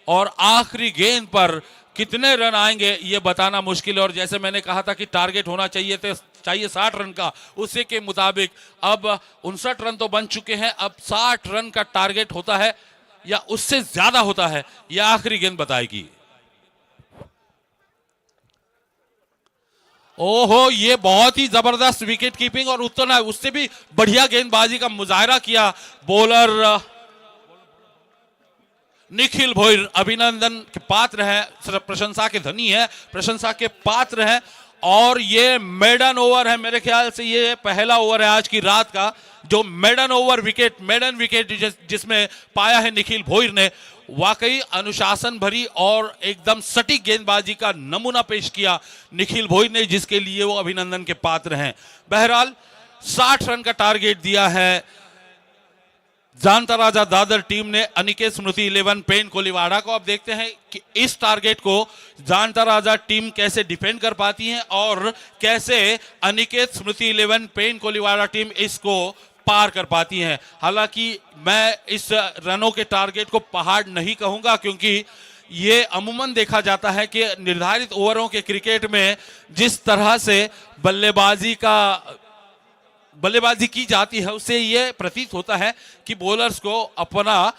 और आखिरी गेंद पर कितने रन आएंगे ये बताना मुश्किल है। और जैसे मैंने कहा था कि टारगेट होना चाहिए 60 रन का, उसी के मुताबिक अब 59 रन तो बन चुके हैं। अब 60 रन का टारगेट होता है या उससे ज्यादा होता है, यह आखिरी गेंद बताएगी। ओहो, ये बहुत ही जबरदस्त विकेट कीपिंग और उतना उससे भी बढ़िया गेंदबाजी का मुजाहरा किया बोलर निखिल भोईर। अभिनंदन के पात्र है, प्रशंसा के धनी है, प्रशंसा के पात्र है। और ये मेडन ओवर है, मेरे ख्याल से ये पहला ओवर है आज की रात का जो मेडन विकेट जिसमें पाया है निखिल भोईर ने। वाकई अनुशासन भरी और एकदम सटीक गेंदबाजी का नमूना पेश किया निखिल भोईर ने, जिसके लिए वो अभिनंदन के पात्र हैं। बहरहाल 60 रन का टारगेट दिया है जानता राजा दादर टीम ने अनिकेत स्मृति 11 पेन कोलीवाड़ा को। अब देखते हैं कि इस टारगेट को जानता राजा टीम कैसे डिफेंड कर पाती है और कैसे अनिकेत स्मृति 11 पेन कोलीवाड़ा टीम इसको पार कर पाती है। हालांकि मैं इस रनों के टारगेट को पहाड़ नहीं कहूंगा, क्योंकि ये अमूमन देखा जाता है कि निर्धारित ओवरों के क्रिकेट में जिस तरह से बल्लेबाजी की जाती है उससे ये प्रतीत होता है कि बॉलर्स को अपना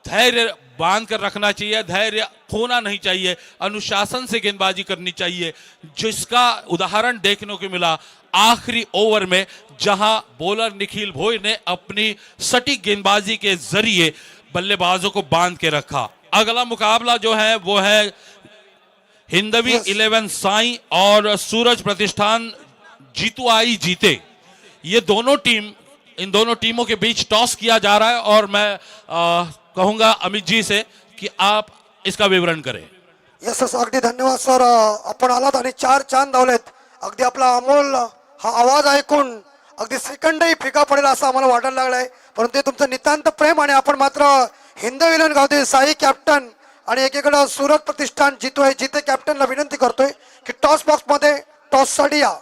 धैर्य बांध कर रखना चाहिए, धैर्य खोना नहीं चाहिए, अनुशासन से गेंदबाजी करनी चाहिए, जिसका उदाहरण देखने को मिला आखिरी ओवर में, जहां बॉलर निखिल भोईर ने अपनी सटीक गेंदबाजी के जरिए बल्लेबाजों को बांध के रखा। अगला मुकाबला जो है वो है हिंदवी 11 साई और सूरज प्रतिष्ठान जीतू आई जीते। ये इन दोनों टीमों के बीच टॉस किया जा रहा है और मैं कहूंगा अमित जी से कि आप इसका विवरण करें। यस अगदी धन्यवाद सर, आपण आलात आणि 4 चांद धावलेत। अगदी आपला अमोल हा आवाज ऐकून अगदी सेकंडही फिका पडेल असं आम्हाला वाटायला लागलंय, परंतु तुमचं नितांत प्रेम आणि आपण मात्र हिंदवी 11 गावचे साई कॅप्टन आणि एकीकडे सूरज प्रतिष्ठान जीते कॅप्टनला विनंती करतोय की टॉस बॉक्स मध्ये टॉस साठी या।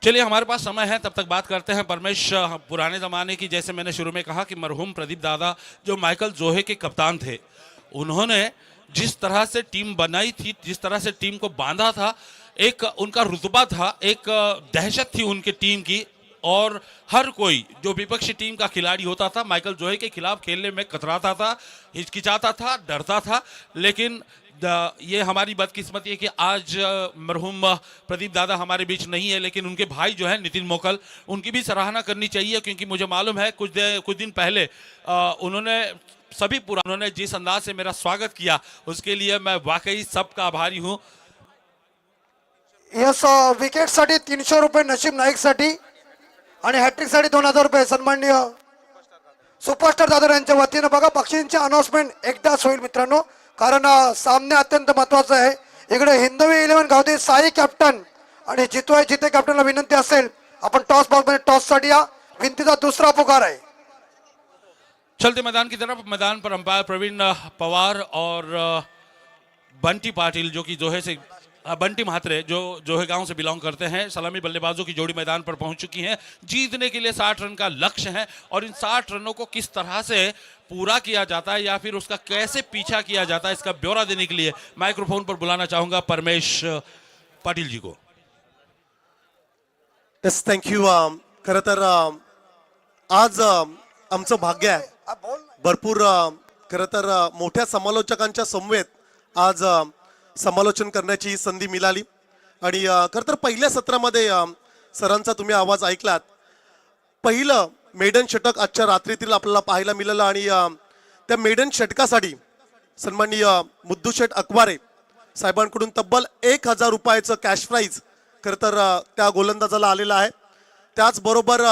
चलिए, हमारे पास समय है, तब तक बात करते हैं परमेश पुराने ज़माने की। जैसे मैंने शुरू में कहा कि मरहूम प्रदीप दादा जो माइकल जोहे के कप्तान थे, उन्होंने जिस तरह से टीम बनाई थी, जिस तरह से टीम को बांधा था, एक उनका रुतबा था, एक दहशत थी उनकी टीम की। और हर कोई जो विपक्षी टीम का खिलाड़ी होता था माइकल जोहे के खिलाफ खेलने में कतराता था, हिचकिचाता था, डरता था। लेकिन ये हमारी बदकिस्मती है कि आज मरहूम प्रदीप दादा हमारे बीच नहीं है, लेकिन उनके भाई जो है नितिन मोकल, उनकी भी सराहना करनी चाहिए, क्योंकि मुझे मालूम है कुछ दिन पहले उन्होंने जिस अंदाज से मेरा स्वागत किया उसके लिए मैं वाकई सबका आभारी हूं। यस, विकेट साठी 300 रुपये नशीब नाईक साठी आणि हॅट्रिक साठी 2000 रुपये सन्माननीय सुपरस्टार दादा यांच्या वतीने। बघा, बक्षिसांची अनाउन्समेंट एकदाच होईल मित्रांनो, कारण सामने अत्यंत महत्वाचा आहे। इकडे हिंदवी 11 गावचे साई कॅप्टन आणि जीते कॅप्टनला विनंती असेल आपण टॉस बॉक्स मध्ये टॉस साठी या। विनंतीचा दुसरा पुकार आहे। चलते मैदान की तरफ। मैदान पर अंपायर प्रवीण पवार और बंटी पाटिल जो कि बंटी म्हात्रे जो जोहे गांव से बिलोंग करते हैं, सलामी बल्लेबाजों की जोड़ी मैदान पर पहुंच चुकी है। जीतने के लिए 60 रन का लक्ष्य है और इन 60 रनों को किस तरह से पूरा किया जाता है या फिर उसका कैसे पीछा किया जाता है, इसका ब्यौरा देने के लिए माइक्रोफोन पर बुलाना चाहूंगा परमेश पाटिल जी को। Yes, thank you. खरं तर आज आमचं भाग्य आहे, भरपूर खरं तर मोठ्या समालोचकांच्या समवेत आज समालोचन करण्याची संधी मिळाली। आणि खरं तर पहिल्या सत्रामध्ये सरांचा तुम्ही आवाज ऐकलात। पहिलं मेडन षटक आजच्या रात्रीतील आपल्याला पाहायला मिळालं आणि त्या मेडन षटकासाठी सन्माननीय मुद्दूशेठ अकवारे साहेबांकडून तब्बल 1000 रुपयाचं कॅश प्राइज खरं तर त्या गोलंदाजाला आलेलं आहे। त्याचबरोबर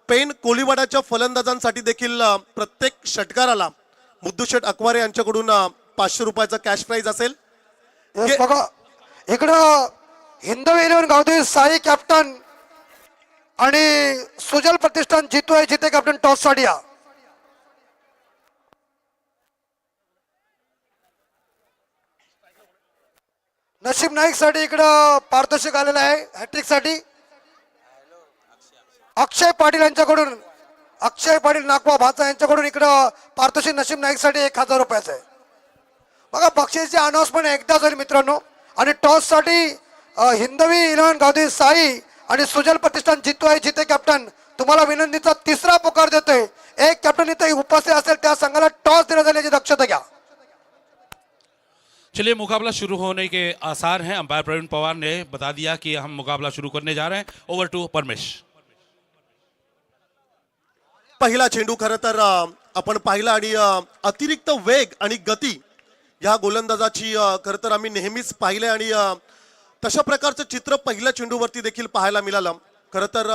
पेन कोलीवाडाच्या फलंदाजांसाठी देखील प्रत्येक षटकाराला मुद्दूशेठ अकवारे यांच्याकडून 500 रुपयाचा कॅश प्राइज असेल। बघा, इकडं हिंदवी 11 गावचे साई कॅप्टन आणि सुजल प्रतिष्ठान जितू आहे जिथे कॅप्टन टॉस साठी या. नशीब नाईक साठी इकडं पारितोषिक आलेलं आहे हॅट्रिक साठी. अक्षय पाटील यांच्याकडून अक्षय पाटील नागवा भाचा यांच्याकडून इकडं पारितोषिक नशीब नाईक साठी 1000 रुपयाचं आहे. बघा बक्षीसची अनाउन्समेंट एकदाच होईल मित्रांनो. आणि टॉस साठी हिंदवी 11 गावदेवी साई आणि सुजल प्रतिष्ठान जितू आहे जिथे कॅप्टन तुम्हाला विनंतीचा तिसरा पुकार देतोय. एक कॅप्टन इथे उपस्थित असेल त्या संघाला टॉस देण्यात आल्याची दक्षता घ्या. चलिए मुकाबला शुरू होने के आसार हैं. अंपायर प्रवीण पवार ने बता दिया कि हम मुकाबला शुरू करने जा रहे हैं. Over to Paramesh. पहिला चेंडू खरं तर आपण पाहिला आणि अतिरिक्त वेग आणि गती या गोलंदाजाची खरं तर आम्ही नेहमीच पाहिले आणि तशा प्रकारचं चित्र पहिल्या चेंडूवरती देखील पाहायला मिळालं. खरं तर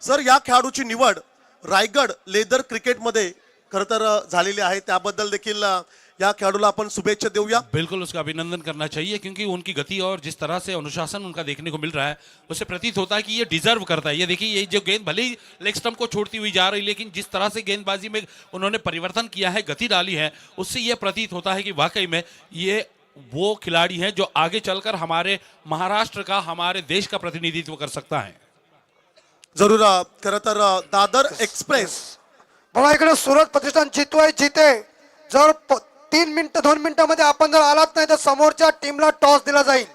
सर या खेळाडूची निवड रायगड लेदर क्रिकेटमध्ये खरं तर झालेली आहे. त्याबद्दल देखील या खेळाडूला आपण शुभेच्छा देऊया. बिल्कुल उसका अभिनंदन करना चाहिए क्योंकि उनकी गति और जिस तरह से अनुशासन उनका देखने को मिल रहा है उससे प्रतीत होता है कि ये डिजर्व करता है. ये देखिए ये जो गेंद भले ही लेग स्टंप को छोड़ती हुई जा रही लेकिन जिस तरह से गेंदबाजी में उन्होंने परिवर्तन किया है गति डाली है उससे ये प्रतीत होता है कि वाकई में ये वो खिलाड़ी हैं जो आगे चलकर हमारे महाराष्ट्र का हमारे देश का प्रतिनिधित्व कर सकता है. जरूर खरं तर दादर एक्सप्रेस बघा इकडे सूरज प्रतिष्ठान जितू आहे जिथे जर 3 मिनिटं 2 मिनिटांमध्ये आपण जर आलात नाही तर समोरच्या टीमला टॉस दिला जाईल.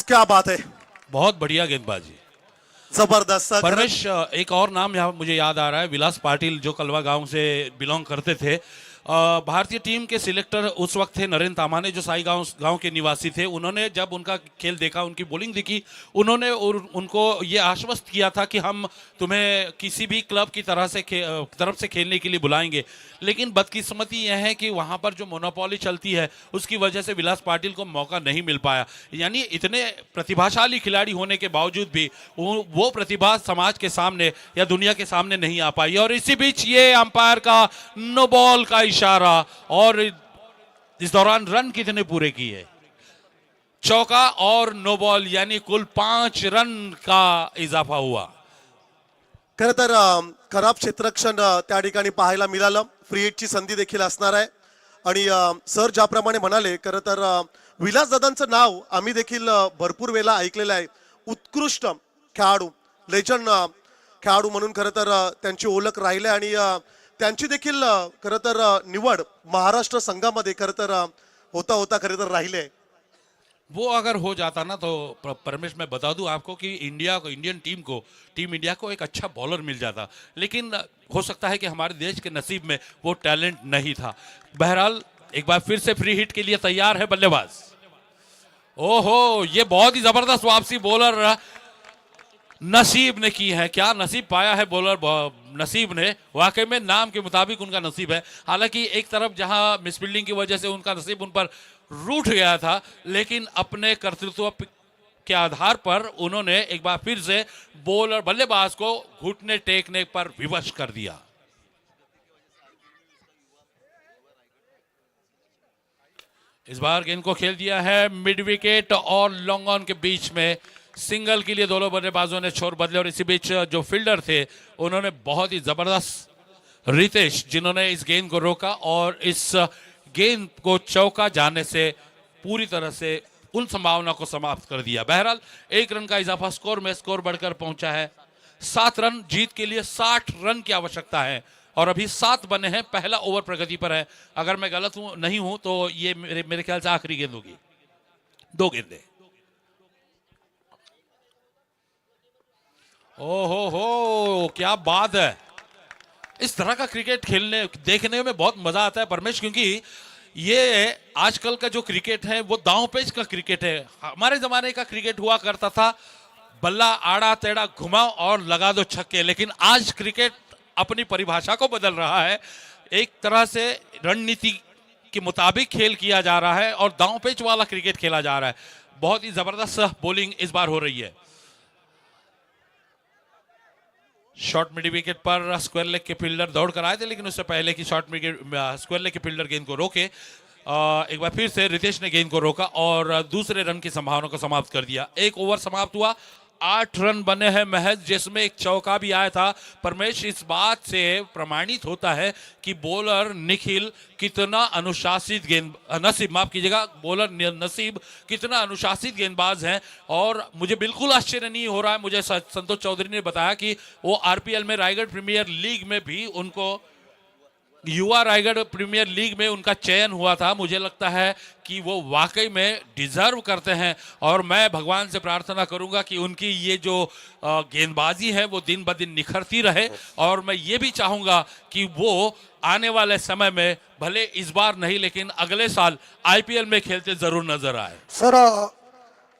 क्या बात है, बहुत बढ़िया गेंदबाजी. जबरदस्त. परमेश एक और नाम यहाँ मुझे याद आ रहा है. विलास पाटिल जो कलवा गांव से बिलोंग करते थे. भारतीय टीम के सिलेक्टर उस वक्त थे नरेंद्र तामाने जो साई गांव के निवासी थे. उन्होंने जब उनका खेल देखा उनकी बॉलिंग देखी उन्होंने उनको ये आश्वस्त किया था कि हम तुम्हें किसी भी क्लब की तरफ से खेलने के लिए बुलाएंगे. लेकिन बदकिस्मती यह है कि वहां पर जो मोनोपोली चलती है उसकी वजह से विलास पाटिल को मौका नहीं मिल पाया. यानी इतने प्रतिभाशाली खिलाड़ी होने के बावजूद भी वो प्रतिभा समाज के सामने या दुनिया के सामने नहीं आ पाई. और इसी बीच ये अंपायर का नो बॉल का इशारा और इस दौरान रन कितने पूरे किए. चौका और नो बॉल यानी कुल 5 रन का इजाफा हुआ. खरं तर खराब क्षेत्ररक्षण त्या ठिकाणी पाहायला मिळालं. फ्री हिटची संधी देखील असणार आहे आणि सर ज्याप्रमाणे म्हणाले खरं तर विलास दादांचं नाव आम्ही देखील भरपूर वेळा ऐकलेलं आहे. उत्कृष्ट खेळाडू लेजंड खेळाडू म्हणून खरं तर त्यांची ओळख राहिली आणि त्यांची देखील खरं तर निवड महाराष्ट्र संघामध्ये खरं तर होता खरं तर राहिले. वो अगर हो जाता ना तो परमेश मैं बता दूं आपको कि इंडियन टीम इंडिया को एक अच्छा बॉलर मिल जाता. लेकिन हो सकता है कि हमारे देश के नसीब में वो टैलेंट नहीं था. बहरहाल एक बार फिर से फ्री हिट के लिए तैयार है बल्लेबाज. ओहो ये बहुत ही जबरदस्त वापसी बॉलर नसीब ने की है. क्या नसीब पाया है बॉलर नसीब ने. वाकई में नाम के मुताबिक उनका नसीब है. हालांकि एक तरफ जहां मिसफील्डिंग की वजह से उनका नसीब उन पर रूठ गया था लेकिन अपने कर्तृत्व के आधार पर उन्होंने एक बार फिर से बॉलर बल्लेबाज को घुटने टेकने पर विवश कर दिया. इस बार गेंद को खेल दिया है मिड विकेट और लॉन्ग ऑन के बीच में. सिंगल के लिए दोनों बल्लेबाजों ने छोर बदले और इसी बीच जो फील्डर थे उन्होंने बहुत ही जबरदस्त रितेश जिन्होंने इस गेंद को रोका और इस गेंद को चौका जाने से पूरी तरह से उन संभावना को समाप्त कर दिया. बहरहाल 1 रन का इजाफा स्कोर में. स्कोर बढ़कर पहुंचा है 7 रन. जीत के लिए 60 रन की आवश्यकता है और अभी 7 बने हैं. पहला ओवर प्रगति पर है. अगर मैं गलत नहीं हूं तो ये मेरे ख्याल से आखिरी गेंद होगी. 2 गेंदें. ओहो क्या बात है. इस तरह का क्रिकेट देखने में बहुत मजा आता है परमेश क्योंकि ये आजकल का जो क्रिकेट है वो दांव पेच का क्रिकेट है. हमारे जमाने का क्रिकेट हुआ करता था बल्ला आड़ा टेढ़ा घुमाओ और लगा दो छक्के. लेकिन आज क्रिकेट अपनी परिभाषा को बदल रहा है. एक तरह से रणनीति के मुताबिक खेल किया जा रहा है और दांव पेच वाला क्रिकेट खेला जा रहा है. बहुत ही जबरदस्त बॉलिंग इस बार हो रही है. शॉर्ट मिड विकेट पर स्क्वायर लेग के फील्डर दौड़ कर आए थे लेकिन उससे पहले कि स्क्वायर लेग के फील्डर गेंद को रोके एक बार फिर से रितेश ने गेंद को रोका और दूसरे रन की संभावना को समाप्त कर दिया. 1 ओवर समाप्त हुआ. 8 रन बने हैं महज, जिसमें एक चौका भी आया था। परमेश, इस बात से प्रमाणित होता है कि बॉलर निखिल कितना अनुशासित नसीब, माफ कीजिएगा, बॉलर नसीब कितना अनुशासित गेंदबाज हैं। और मुझे बिल्कुल आश्चर्य नहीं हो रहा है, मुझे संतोष चौधरी ने बताया कि वो आरपीएल में रायगढ़ प्रीमियर लीग में भी उनको, युवा रायगढ़ प्रीमियर लीग में उनका चयन हुआ था। मुझे लगता है कि वो वाकई में डिजर्व करते हैं और मैं भगवान से प्रार्थना करूंगा कि उनकी ये जो गेंदबाजी है वो दिन ब दिन निखरती रहे। और मैं ये भी चाहूंगा कि वो आने वाले समय में, भले इस बार नहीं लेकिन अगले साल आईपीएल में खेलते जरूर नजर आए। सर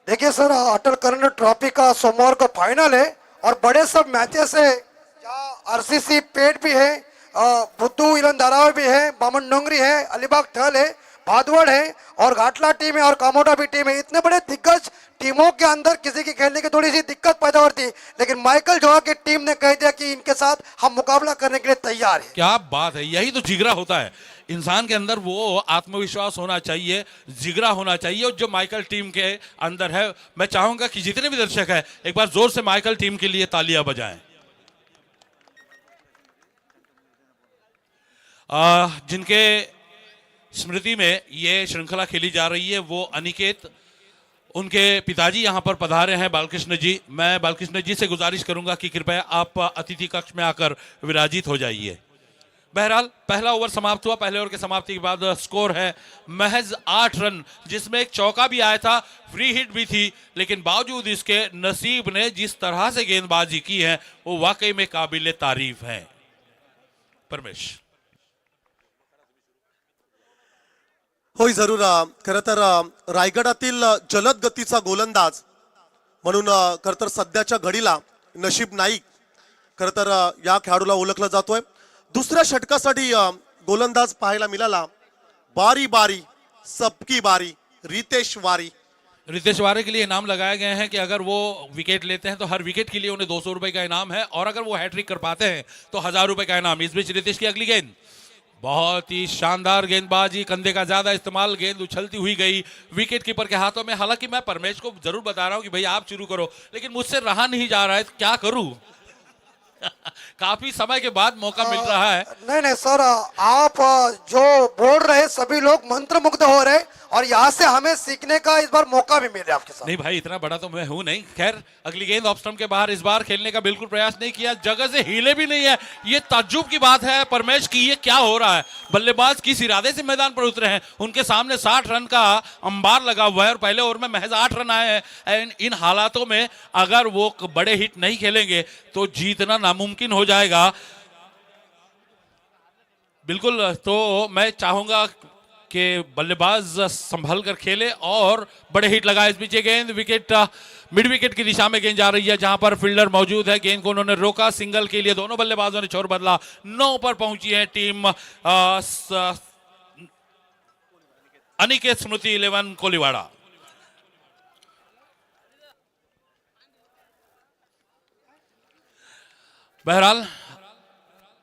देखिए सर, अटल करंट ट्रॉफी का सोमवार को फाइनल है और बड़े सब मैचेस है, जहाँ आरसीसी पेट भी है, बुद्धू इलन धारावी भी है, बामन डोंगरी है, अलीबाग ठल है, भादवड़ है और घाटला टीम है और कामोटा भी टीम है। इतने बड़े दिग्गज टीमों के अंदर किसी की खेलने की थोड़ी सी दिक्कत पैदा होती है, लेकिन माइकल जोआ की टीम ने कह दिया कि इनके साथ हम मुकाबला करने के लिए तैयार है। क्या बात है, यही तो जिगरा होता है इंसान के अंदर, वो आत्मविश्वास होना चाहिए, जिगरा होना चाहिए, और जो माइकल टीम के अंदर है। मैं चाहूंगा कि जितने भी दर्शक हैं एक बार जोर से माइकल टीम के लिए तालियां बजाएं। जिनके स्मृति में ये श्रृंखला खेली जा रही है वो अनिकेत, उनके पिताजी यहाँ पर पधारे हैं बालकृष्ण जी। मैं बालकृष्ण जी से गुजारिश करूंगा कि कृपया आप अतिथि कक्ष में आकर विराजित हो जाइए। बहरहाल पहला ओवर समाप्त हुआ। पहले ओवर के समाप्ति के बाद स्कोर है महज 8 रन, जिसमें एक चौका भी आया था, फ्री हिट भी थी, लेकिन बावजूद इसके नसीब ने जिस तरह से गेंदबाजी की है वो वाकई में काबिल तारीफ है। परमेश। होय, जरूर. खरं तर रायगडातील जलद गतीचा गोलंदाज म्हणून खरं तर सध्याच्या घडीला नशीब नाईक खरं तर या खेळाडूला ओळखला जातोय. दुसऱ्या षटकासाठी गोलंदाज पाहायला मिळाला. बारी बारी सबकी बारी, रितेश वारी. रितेश वारे के लिए इनाम लगाए गए हैं कि अगर वो विकेट लेते हैं तो हर विकेट के लिए उन्हें 200 रुपए का इनाम है, और अगर वो हैट्रिक कर पाते हैं तो 1000 रुपए का इनाम। इस बीच रितेश की अगली गेंद, बहुत ही शानदार गेंदबाजी, कंधे का ज्यादा इस्तेमाल, गेंद उछलती हुई गई विकेट कीपर के हाथों में। हालांकि मैं परमेश को जरूर बता रहा हूं कि भाई आप शुरू करो, लेकिन मुझसे रहा नहीं जा रहा है, क्या करूं। काफी समय के बाद मौका मिल रहा है। नहीं नहीं सर, आप जो बोल रहे सभी लोग मंत्रमुग्ध हो रहे और यहाँ से हमें सीखने का इस बार मौका भी मिल रहा है आपके साथ। नहीं भाई, इतना बड़ा तो मैं हूं नहीं। खैर, अगली गेंद ऑफ स्टंप के बाहर, इस बार खेलने का बिल्कुल प्रयास नहीं किया, जगह से हिले भी नहीं है। ये ताज्जुब की बात है परमेश की, ये क्या हो रहा है। बल्लेबाज किस इरादे से मैदान पर उतरे हैं, उनके सामने 60 रन का अंबार लगा हुआ है और पहले ओवर में महज 8 रन आए हैं। इन हालातों में अगर वो बड़े हिट नहीं खेलेंगे तो जीतना नामुमकिन हो जाएगा। बिल्कुल, तो मैं चाहूंगा कि बल्लेबाज संभल कर खेले और बड़े हिट लगाए। इस बीच ये गेंद विकेट, मिड विकेट की दिशा में गेंद जा रही है, जहां पर फील्डर मौजूद है। गेंद को उन्होंने रोका, सिंगल के लिए दोनों बल्लेबाजों ने छोर बदला। 9 पर पहुंची है टीम अनिकेत स्मृति 11 कोलीवाड़ा। बहरहाल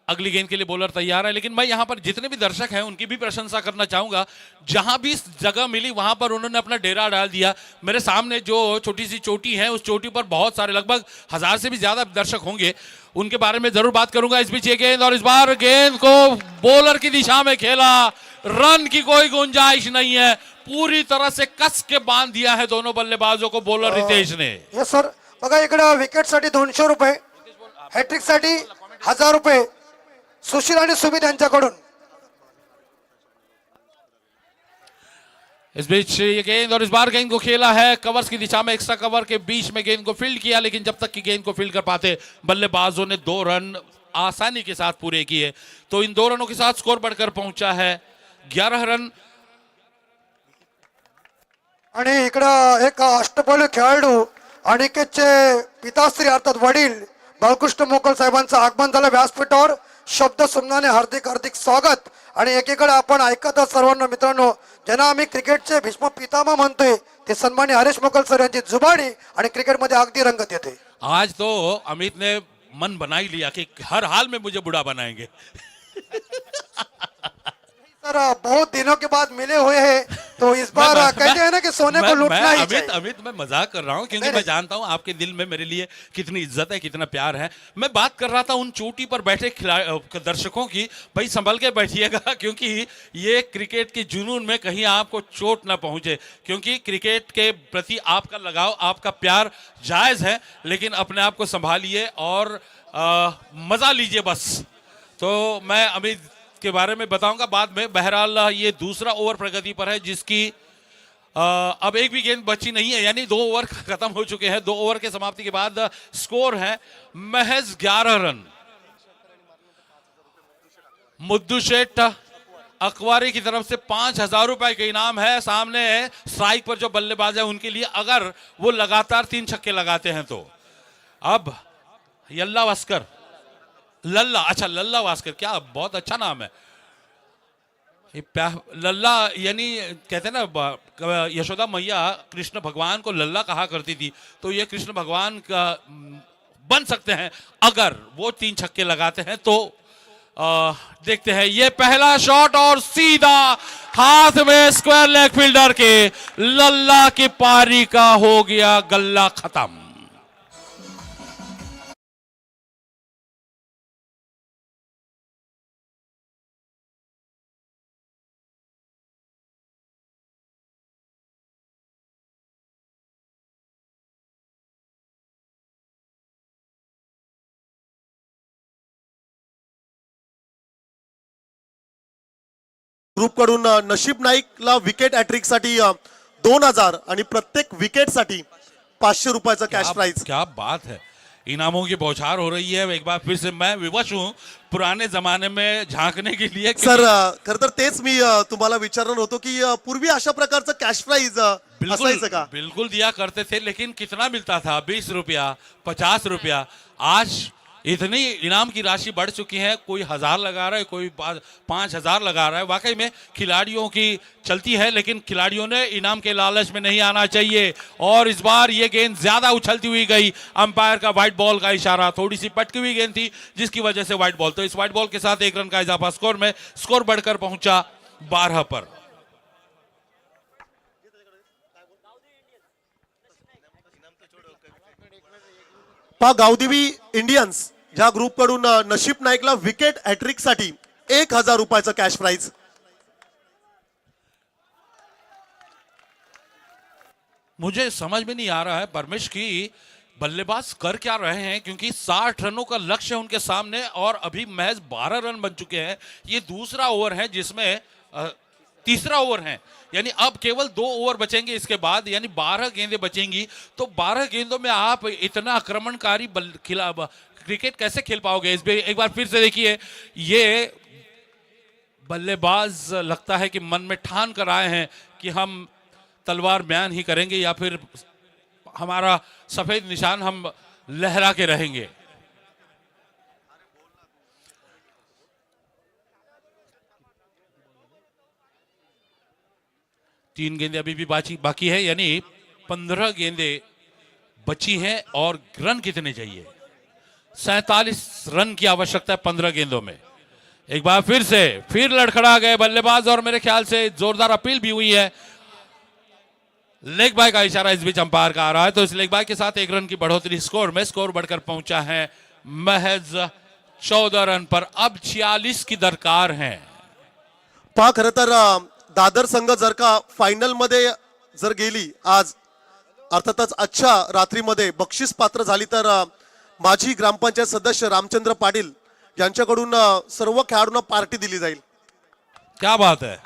अगली गेंद के लिए बॉलर तैयार है, लेकिन मैं यहां पर जितने भी दर्शक हैं उनकी भी प्रशंसा करना चाहूंगा। जहां भी जगह मिली वहां पर उन्होंने अपना डेरा डाल दिया। मेरे सामने जो छोटी सी चोटी है, उस चोटी पर बहुत सारे, लगभग 1000 से भी ज्यादा दर्शक होंगे, उनके बारे में जरूर बात करूंगा। इस बीच ये गेंद, और इस बार गेंद को बॉलर की दिशा में खेला, रन की कोई गुंजाइश नहीं है। पूरी तरह से कस के बांध दिया है दोनों बल्लेबाजों को बॉलर रितेश ने। यस सर, बघा इकडे विकेट साठी 200 रुपये, हॅट्रिक साठी 1000 रुपये सुशील आणि सुमित यांच्याकडून। इस बीच ये गेंद, और इस बार गेंद को खेला है कवर्स की दिशा में, एक्स्ट्रा कवर के बीच में गेंद को फील्ड किया, लेकिन जब तक की गेंद को फील्ड कर पाते बल्लेबाजों ने 2 रन आसानी के साथ पूरे किए। तो इन 2 रनों के साथ स्कोर बढ़कर पहुंचा है 11 रन। आणि इकडं एक अष्टपैलू खेळाडू अनिकेतचे पिताश्री अर्थात वडील बालकृष्ण मोकल साहेबांचं आगमन झालं व्यासपीठावर। शब्द सुमनाने हार्दिक हार्दिक स्वागत। आणि एकीकडे आपण ऐकत सर्वांना मित्रांनो, ज्यांना आम्ही क्रिकेटचे भीष्म पितामह म्हणतोय, ते सन्माननीय हरीश मोकल सर यांची जुबानी आणि क्रिकेटमध्ये अगदी रंगत येते। आज तो अमित ने मन बना ही लिया कि हर हाल में मुझे बुढ़ा बनाएंगे। सर बहुत दिनों के बाद मिले हुए हैं तो इस बार कहते हैं ना कि सोने को लूटना ही चाहिए। अमित मैं मजाक कर रहा हूँ क्योंकि नहीं, मैं जानता हूँ आपके दिल में मेरे लिए कितनी इज्जत है, कितना प्यार है। मैं बात कर रहा था उन चोटी पर बैठे दर्शकों की। भाई संभल के बैठिएगा क्योंकि ये क्रिकेट के जुनून में कहीं आपको चोट ना पहुंचे, क्योंकि क्रिकेट के प्रति आपका लगाव, आपका प्यार जायज है, लेकिन अपने आप को संभालिए और मजा लीजिए बस। तो मैं अमित के बारे में बताऊंगा बाद में। बहरहाल ये दूसरा ओवर प्रगति पर है जिसकी अब एक भी गेंद बची नहीं है, यानी 2 ओवर खत्म हो चुके हैं। 2 ओवर के समाप्ति के बाद स्कोर है महज 11 रन। मुद्दू शेठ अकवारी की तरफ से 5,000 रुपए का इनाम है। सामने स्ट्राइक पर जो बल्लेबाज है उनके लिए, अगर वो लगातार 3 छक्के लगाते हैं तो। अब यल्ला वास्कर, लल्ला, अच्छा लल्ला वास्कर, क्या बहुत अच्छा नाम है लल्ला। यानी कहते हैं ना यशोदा मैया कृष्ण भगवान को लल्ला कहा करती थी, तो ये कृष्ण भगवान का बन सकते हैं अगर वो 3 छक्के लगाते हैं तो। देखते हैं ये पहला शॉट और सीधा हाथ में स्क्वायर लेग फील्डर के। लल्ला की पारी का हो गया गल्ला खत्म। ग्रुप कडून नशीब नाईकला विकेट हॅट्रिक साठी 2,000 आणि प्रत्येक विकेट साठी 500 रुपयाचा कॅश प्राइज। क्या बात है, इनामों की बौछार हो रही है। एक बार फिर से मैं विवश हूं पुराने जमाने में झांकने के लिए। सर खर तर तेच मी तुम्हाला विचारणार होतो की पूर्वी अशा प्रकारचं कॅश प्राइज असायचं का? बिल्कुल दिया करते थे, लेकिन कितना मिलता था? 20 रुपया, 50 रुपया। आज इतनी इनाम की राशि बढ़ चुकी है, कोई 1,000 लगा रहा है, कोई 5,000 लगा रहा है। वाकई में खिलाड़ियों की चलती है, लेकिन खिलाड़ियों ने इनाम के लालच में नहीं आना चाहिए। और इस बार ये गेंद ज्यादा उछलती हुई गई। अंपायर का व्हाइट बॉल का इशारा, थोड़ी सी पटकी हुई गेंद थी जिसकी वजह से व्हाइट बॉल। तो इस व्हाइट बॉल के साथ 1 रन का इजाफा स्कोर में, स्कोर बढ़कर पहुंचा 12 पर। गावदेवी इंडियन्स ज्या ग्रुप कडून नशीब नाईकला विकेट हॅट्रिक साठी 1,000 रुपयाचा कॅश प्राइज। मुझे समझ में नहीं आ रहा है परमेश की बल्लेबाज कर क्या रहे हैं, क्योंकि 60 रनों का लक्ष्य है उनके सामने और अभी महज 12 रन बन चुके हैं। ये दूसरा ओवर है जिसमें तीसरा ओवर है, यानी अब केवल 2 ओवर बचेंगे इसके बाद, यानी 12 गेंदें बचेंगी। तो 12 गेंदों में आप इतना आक्रमणकारी क्रिकेट कैसे खेल पाओगे? इस पे एक बार फिर से देखिए, ये बल्लेबाज लगता है कि मन में ठान कर आए हैं कि हम तलवार बयान ही करेंगे या फिर हमारा सफेद निशान हम लहरा के रहेंगे। तीन गेंदें अभी भी बाकी है, यानी 15 गेंदें बची हैं। और रन कितने चाहिए? 47 रन की आवश्यकता है 15 गेंदों में। एक बार फिर लड़खड़ा गए बल्लेबाज और मेरे ख्याल से जोरदार अपील भी हुई है। लेग बाय का इशारा इस बीच अंपायर का आ रहा है, तो इस लेग बाय के साथ 1 रन की बढ़ोतरी स्कोर में। स्कोर बढ़कर पहुंचा है महज 14 रन पर। अब 46 की दरकार है। खरं तर दादर संघ जर का फायनल मध्ये जर गेली आज, अर्थातच आजच्या रात्रीमध्ये बक्षीस पात्र झाली, तर माजी ग्रामपंचायत सदस्य रामचंद्र पाटील यांच्याकडून सर्व खेळाडूंना पार्टी दिली जाईल। क्या बात है,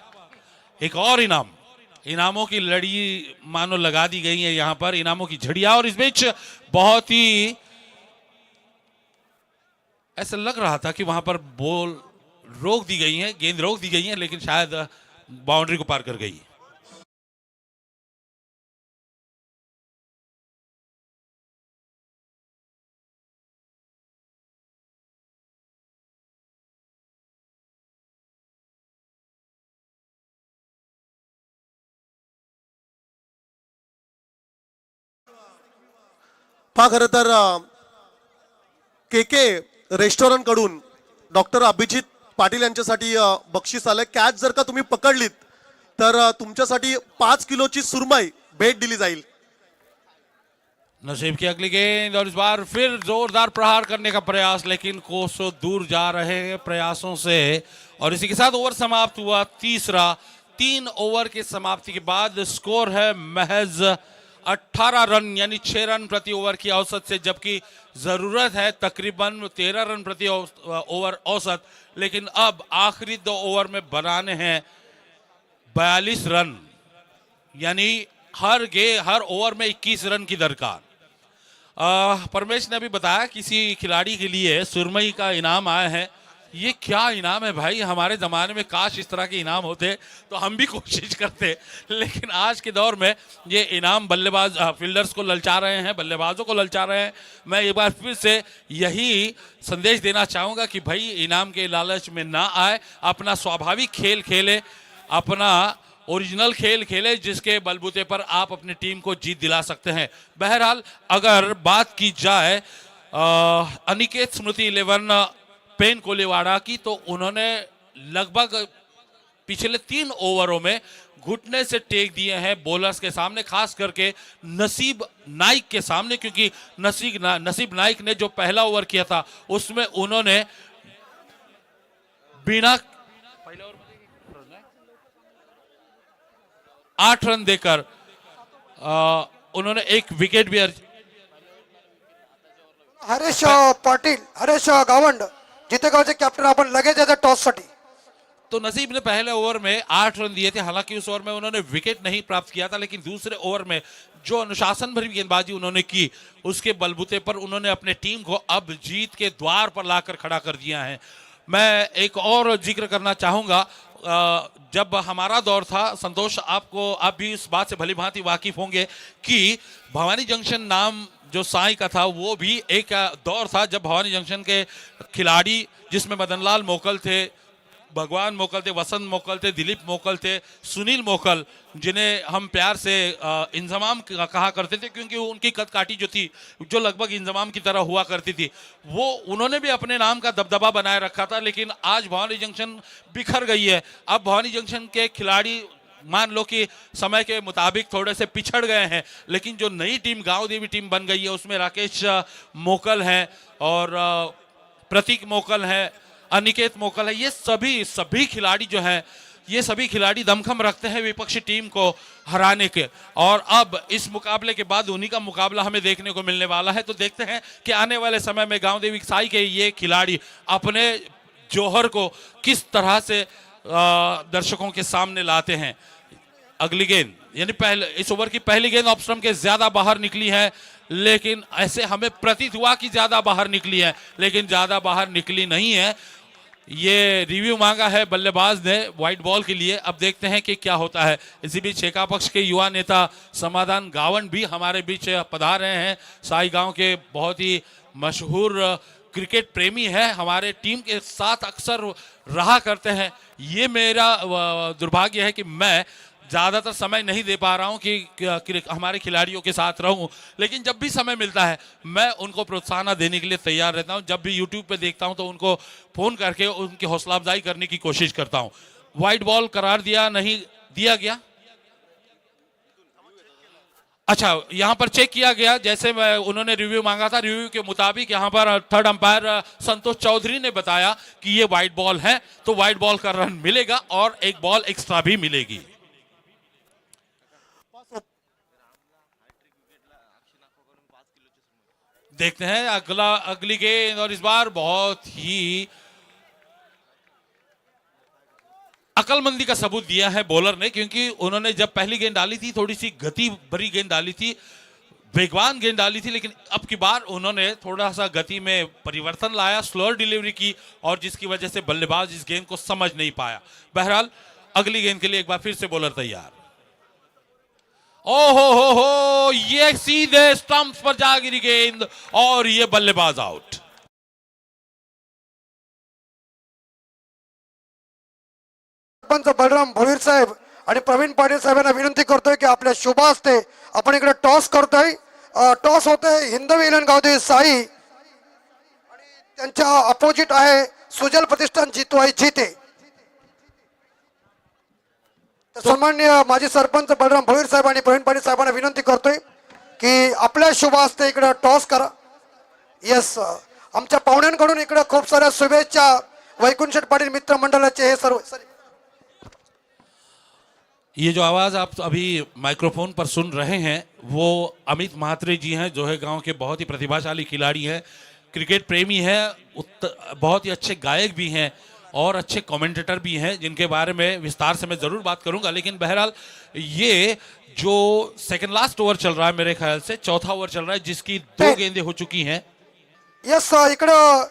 एक और इनामों की लड़ी मानो लगा दी गई है यहां पर, इनामों की झड़िया। और इस बीच बहुत ही ऐसा लग रहा था कि वहां पर बॉल रोक दी गई है, गेंद रोक दी गई है, लेकिन शायद बाउंड्री को पार कर गई। खरं तर के रेस्टॉरंट कडून डॉक्टर अभिजित पाटील यांच्यासाठी बक्षीस आलंय। कॅच जर का तुम्ही पकडलीत तर तुमच्यासाठी 5 किलोची सुरमई भेट दिली जाईल. नसीब की अगली गेंद और इस बार फिर जोरदार प्रहार करने का प्रयास, लेकिन कोसों दूर जा रहे हैं प्रयासों से। और इसी के साथ ओवर समाप्त हुआ तीसरा। 3 ओवर की समाप्ति के बाद स्कोर है महज 18 रन, यानी 6 रन प्रति ओवर की औसत से, जबकि जरूरत है तकरीबन 13 रन प्रति ओवर औसत। लेकिन अब आखिरी 2 ओवर में बनाने हैं 42 रन, यानी हर ओवर में 21 रन की दरकार। परमेश ने अभी बताया किसी खिलाड़ी के लिए सुरमई का इनाम आया है। ये क्या इनाम है भाई, हमारे ज़माने में काश इस तरह के इनाम होते तो हम भी कोशिश करते, लेकिन आज के दौर में ये इनाम बल्लेबाज फील्डर्स को ललचा रहे हैं, बल्लेबाजों को ललचा रहे हैं। मैं एक बार फिर से यही संदेश देना चाहूँगा कि भाई इनाम के लालच में ना आए, अपना स्वाभाविक खेल खेले, अपना ओरिजिनल खेल खेले, जिसके बलबूते पर आप अपनी टीम को जीत दिला सकते हैं। बहरहाल अगर बात की जाए अनिकेत स्मृति 11 पेन कोलीवाड़ा की, तो उन्होंने लगभग पिछले 3 ओवरों में घुटने से टेक दिए हैं बॉलर्स के सामने, खास करके नसीब नाइक के सामने, क्योंकि नसीब नाइक ने जो पहला ओवर किया था उसमें उन्होंने बिना 8 रन देकर उन्होंने एक विकेट भी हरेश पाटील, हरेश गावंड जितेगावचे कॅप्टन आपण लगेच येते टॉस साठी. तो नसीब ने पहले ओवर में 8 रन दिए थे, हालांकि उस ओवर में उन्होंने विकेट नहीं प्राप्त किया था, लेकिन दूसरे ओवर में जो अनुशासन भरी गेंदबाजी उन्होंने की, उसके बलबूते पर उन्होंने अपने टीम को अब जीत के द्वार पर लाकर खड़ा कर दिया है। मैं एक और जिक्र करना चाहूंगा, जब हमारा दौर था, संतोष आप भी इस बात से भली भांति वाकिफ होंगे कि भवानी जंक्शन नाम जो साई का था, वो भी एक दौर था जब भवानी जंक्शन के खिलाड़ी, जिसमें मदनलाल मोकल थे, भगवान मोकल थे, वसंत मोकल थे, दिलीप मोकल थे, सुनील मोकल, जिन्हें हम प्यार से इंजमाम कहा करते थे, क्योंकि उनकी कद काठी जो थी, जो लगभग इंजमाम की तरह हुआ करती थी, वो उन्होंने भी अपने नाम का दबदबा बनाए रखा था। लेकिन आज भवानी जंक्शन बिखर गई है। अब भवानी जंक्शन के खिलाड़ी मान लो कि समय के मुताबिक थोड़े से पिछड़ गए हैं, लेकिन जो नई टीम गांव देवी टीम बन गई है, उसमें राकेश मोकल हैं और प्रतीक मोकल हैं, अनिकेत मोकल है, ये सभी खिलाड़ी जो हैं, ये सभी खिलाड़ी दमखम रखते हैं विपक्षी टीम को हराने के। और अब इस मुकाबले के बाद उन्हीं का मुकाबला हमें देखने को मिलने वाला है। तो देखते हैं कि आने वाले समय में गांव देवी साई के ये खिलाड़ी अपने जौहर को किस तरह से दर्शकों के सामने लाते हैं। अगली गेंद, यानी इस ओवर की पहली गेंद ऑफ स्टंप के ज्यादा बाहर निकली है, लेकिन ऐसे हमें प्रतीत हुआ कि ज्यादा बाहर निकली है, लेकिन ज्यादा बाहर निकली नहीं है। ये रिव्यू मांगा है बल्लेबाज ने व्हाइट बॉल के लिए। अब देखते हैं कि क्या होता है। इसी बीच शेखा पक्ष के युवा नेता समाधान गावन भी हमारे बीच पधार रहे हैं। साई गांव के बहुत ही मशहूर क्रिकेट प्रेमी है, हमारे टीम के साथ अक्सर रहा करते हैं। ये मेरा दुर्भाग्य है कि मैं ज़्यादातर समय नहीं दे पा रहा हूं कि हमारे खिलाड़ियों के साथ रहूं, लेकिन जब भी समय मिलता है मैं उनको प्रोत्साहन देने के लिए तैयार रहता हूं। जब भी यूट्यूब पे देखता हूं तो उनको फ़ोन करके उनकी हौसला अफजाई करने की कोशिश करता हूं। वाइट बॉल करार दिया नहीं दिया गया, अच्छा यहां पर चेक किया गया, जैसे उन्होंने रिव्यू मांगा था, रिव्यू के मुताबिक यहां पर थर्ड अंपायर संतोष चौधरी ने बताया कि ये वाइट बॉल है, तो वाइट बॉल का रन मिलेगा और एक बॉल एक्स्ट्रा भी मिलेगी। देखते हैं अगली गेंद, और इस बार बहुत ही अकलमंदी का सबूत दिया है बॉलर ने, क्योंकि उन्होंने जब पहली गेंद डाली थी थोड़ी सी गति भरी गेंद डाली थी, वेगवान गेंद डाली थी, लेकिन अब की बार उन्होंने थोड़ा सा गति में परिवर्तन लाया, स्लोअर डिलीवरी की, और जिसकी वजह से बल्लेबाज इस गेंद को समझ नहीं पाया। बहरहाल अगली गेंद के लिए एक बार फिर से बॉलर तैयार। ओहो हो, ये सीधे स्टंप्स पर जा गिरी गेंद और ये बल्लेबाज आउट। सरपंच बलराम भोईर साहेब आणि प्रवीण पाटील साहेबांना विनंती करतोय की आपल्या शुभ हस्ते आपण इकडे टॉस करतोय। टॉस होतोय हिंदवी इलेवन गावदेवी साई आणि त्यांच्या अपोजिट आहे सुजल प्रतिष्ठान जितवाई जिते। सन्माननीय माजी सरपंच बलराम भोईर साहेब आणि प्रवीण पाटील साहेबांना विनंती करतोय की आपल्या शुभ हस्ते इकडे टॉस करा. येस, आमच्या पाहुण्यांकडून इकडे खूप साऱ्या शुभेच्छा. वैकुंठ शेठ पाटील मित्र मंडळाचे हे सर्व ये जो आवाज़ आप अभी माइक्रोफोन पर सुन रहे हैं वो अमित महात्रे जी हैं, जो है गांव के बहुत ही प्रतिभाशाली खिलाड़ी हैं, क्रिकेट प्रेमी हैं, बहुत ही अच्छे गायक भी हैं और अच्छे कमेंटेटर भी हैं, जिनके बारे में विस्तार से मैं ज़रूर बात करूंगा. लेकिन बहरहाल ये जो सेकंड लास्ट ओवर चल रहा है, मेरे ख्याल से चौथा ओवर चल रहा है, जिसकी 2 गेंदें हो चुकी हैं. येस, इकडं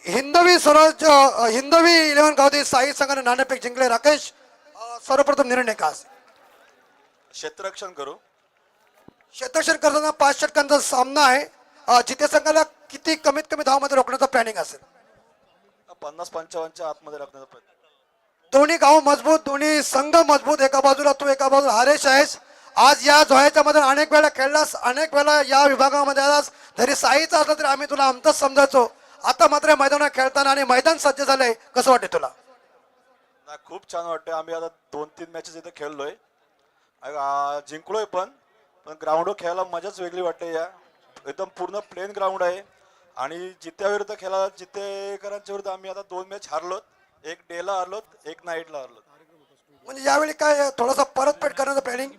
हिंदवी स्वराज हिंदवी 11 गावदी साई संघाने नाणेफेक जिंकले. राकेश, सर्वप्रथम निर्णय का असेल? क्षेत्ररक्षण करू. क्षेत्ररक्षण करताना 5 षटकांचा सामना आहे. जिथे संघाला किती कमीत कमी धावामध्ये रोखण्याचा प्लॅनिंग असेल? 50-55च्या आतमध्ये राखण्याचा प्रयत्न. दोन्ही गाव मजबूत, दोन्ही संघ मजबूत. एका बाजूला तू, एका बाजूला हरेश आहेस. आज या झोळ्याच्या मध्ये अनेक वेळा खेळलास, अनेक वेळा या विभागामध्ये आलास. जरी साईचा असला तरी आम्ही तुला आमचाच समजायचो. आता मात्र मैदानात खेळताना आणि मैदान सज्ज झालंय, कसं वाटते तुला? नाही, खूप छान वाटते. आम्ही आता 2-3 मॅचेस इथे खेळलोय, जिंकलोय पण ग्राउंडवर खेळायला मजाच वेगळी वाटते. या एकदम पूर्ण प्लेन ग्राउंड आहे आणि जित्याविरुद्ध खेळायला, जितेकरांच्या विरुद्ध आम्ही आता 2 मॅच हारलोत. एक डेला हारलोत, एक नाईटला हारलोत. म्हणजे यावेळी काय थोडासा परतफेड करण्याचं प्लॅनिंग?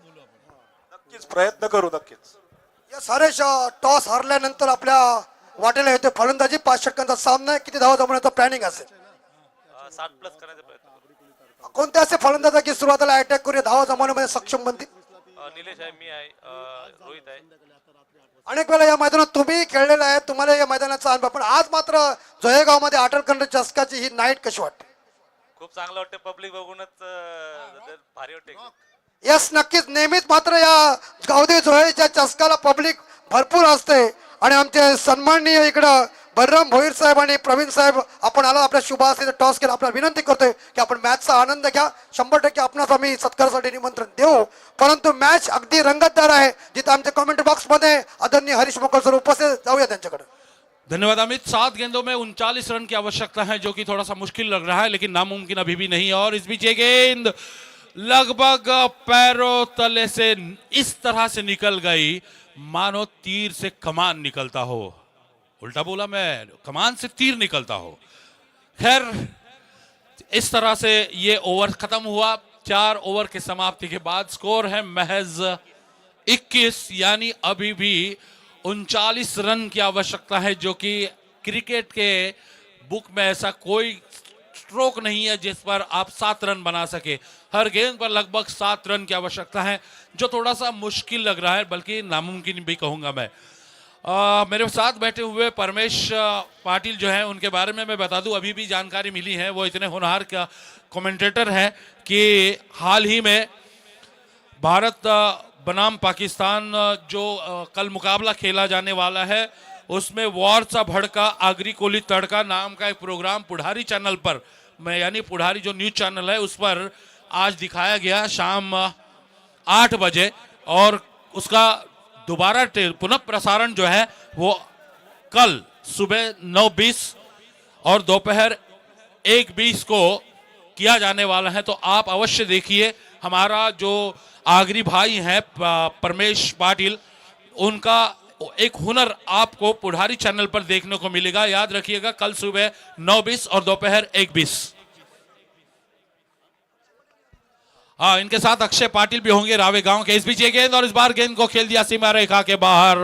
नक्कीच प्रयत्न करू, नक्कीच. या हरेश, टॉस हरल्यानंतर आपल्या वाटेला येते फलंदाजी. 5 षटकांचा सामना आहे. किती धावा जमवण्याचा प्लॅनिंग असेल? 60+ करायचा प्रयत्न करू. कोणते असे फलंदाज की सुरुवातीला अटॅक करून धावा जमवण्यामध्ये सक्षम बनतील? निलेश आहे, मी आहे, रोहित आहे. अनेक वेळा या मैदानात तुम्ही खेळलेला आहे, तुम्हाला या मैदानाचा अनुभव. पण आज मात्र जोहेगाव मध्ये अटलखंड चस्काची ही नाईट कशी वाटते? खूप चांगलं वाटतं. पब्लिक बघूनच भारी वाटते. यस, नक्कीच. नेहमीच मात्र या गावदे जोहेच्या चस्काला पब्लिक भरपूर असते. आणि आमचे सन्माननीय इकडं बलराम भोईर साहेब आणि प्रवीण साहेब, आपण आला आपल्या शुभ हस्ते टॉस केला. आपल्याला विनंती करतोय की आपण मॅचचा आनंद घ्या. 100% आपणास आम्ही सत्कारासाठी निमंत्रण देऊ. परंतु मॅच अगदी रंगतदार आहे. जिथे आमच्या कमेंट बॉक्स मध्ये आदरणीय हरीश मोकल सर उपस्थित, जाऊया त्यांच्याकडे. धन्यवाद अमित. 7 गेंदों में 39 रन की आवश्यकता है, जो कि थोड़ा सा मुश्किल लग रहा है, लेकिन नामुमकिन अभी भी नहीं. और इस बीच ये गेंद लगभग पैरों तले से इस तरह से निकल गई मानो तीर से कमान निकलता हो. उल्टा बोला मैं, कमान से तीर निकलता हो. खैर, इस तरह से ये ओवर खत्म हुआ. 4 ओवर की समाप्ति के बाद स्कोर है महज 21, यानी अभी भी 39 रन की आवश्यकता है, जो कि क्रिकेट के बुक में ऐसा कोई स्ट्रोक नहीं है जिस पर आप 7 रन बना सके. हर गेंद पर लगभग 7 रन की आवश्यकता है, जो थोड़ा सा मुश्किल लग रहा है, बल्कि नामुमकिन भी कहूंगा मैं. मेरे साथ बैठे हुए परमेश पाटिल जो हैं, उनके बारे में मैं बता दूं, अभी भी जानकारी मिली है, वो इतने होनहार का कमेंटेटर हैं कि हाल ही में भारत बनाम पाकिस्तान जो कल मुकाबला खेला जाने वाला है, उसमें वॉर सा भड़का आगरी कोली तड़का नाम का एक प्रोग्राम पुढ़ारी चैनल पर, मैं यानी पुढ़ारी जो न्यूज चैनल है उस पर आज दिखाया गया शाम 8 बजे. और उसका दोबारा पुनः प्रसारण जो है वो कल सुबह 9:20 और दोपहर 1:20 को किया जाने वाला है. तो आप अवश्य देखिए. हमारा जो आगरी भाई हैं परमेश पाटिल, उनका एक हुनर आपको पुढ़ारी चैनल पर देखने को मिलेगा. याद रखिएगा, कल सुबह 9:20 और दोपहर 1:20. हाँ, इनके साथ अक्षय पाटिल भी होंगे रावे गांव के. इस बीच ये गेंद, और इस बार गेंद को खेल दिया सीमा रेखा के बाहर.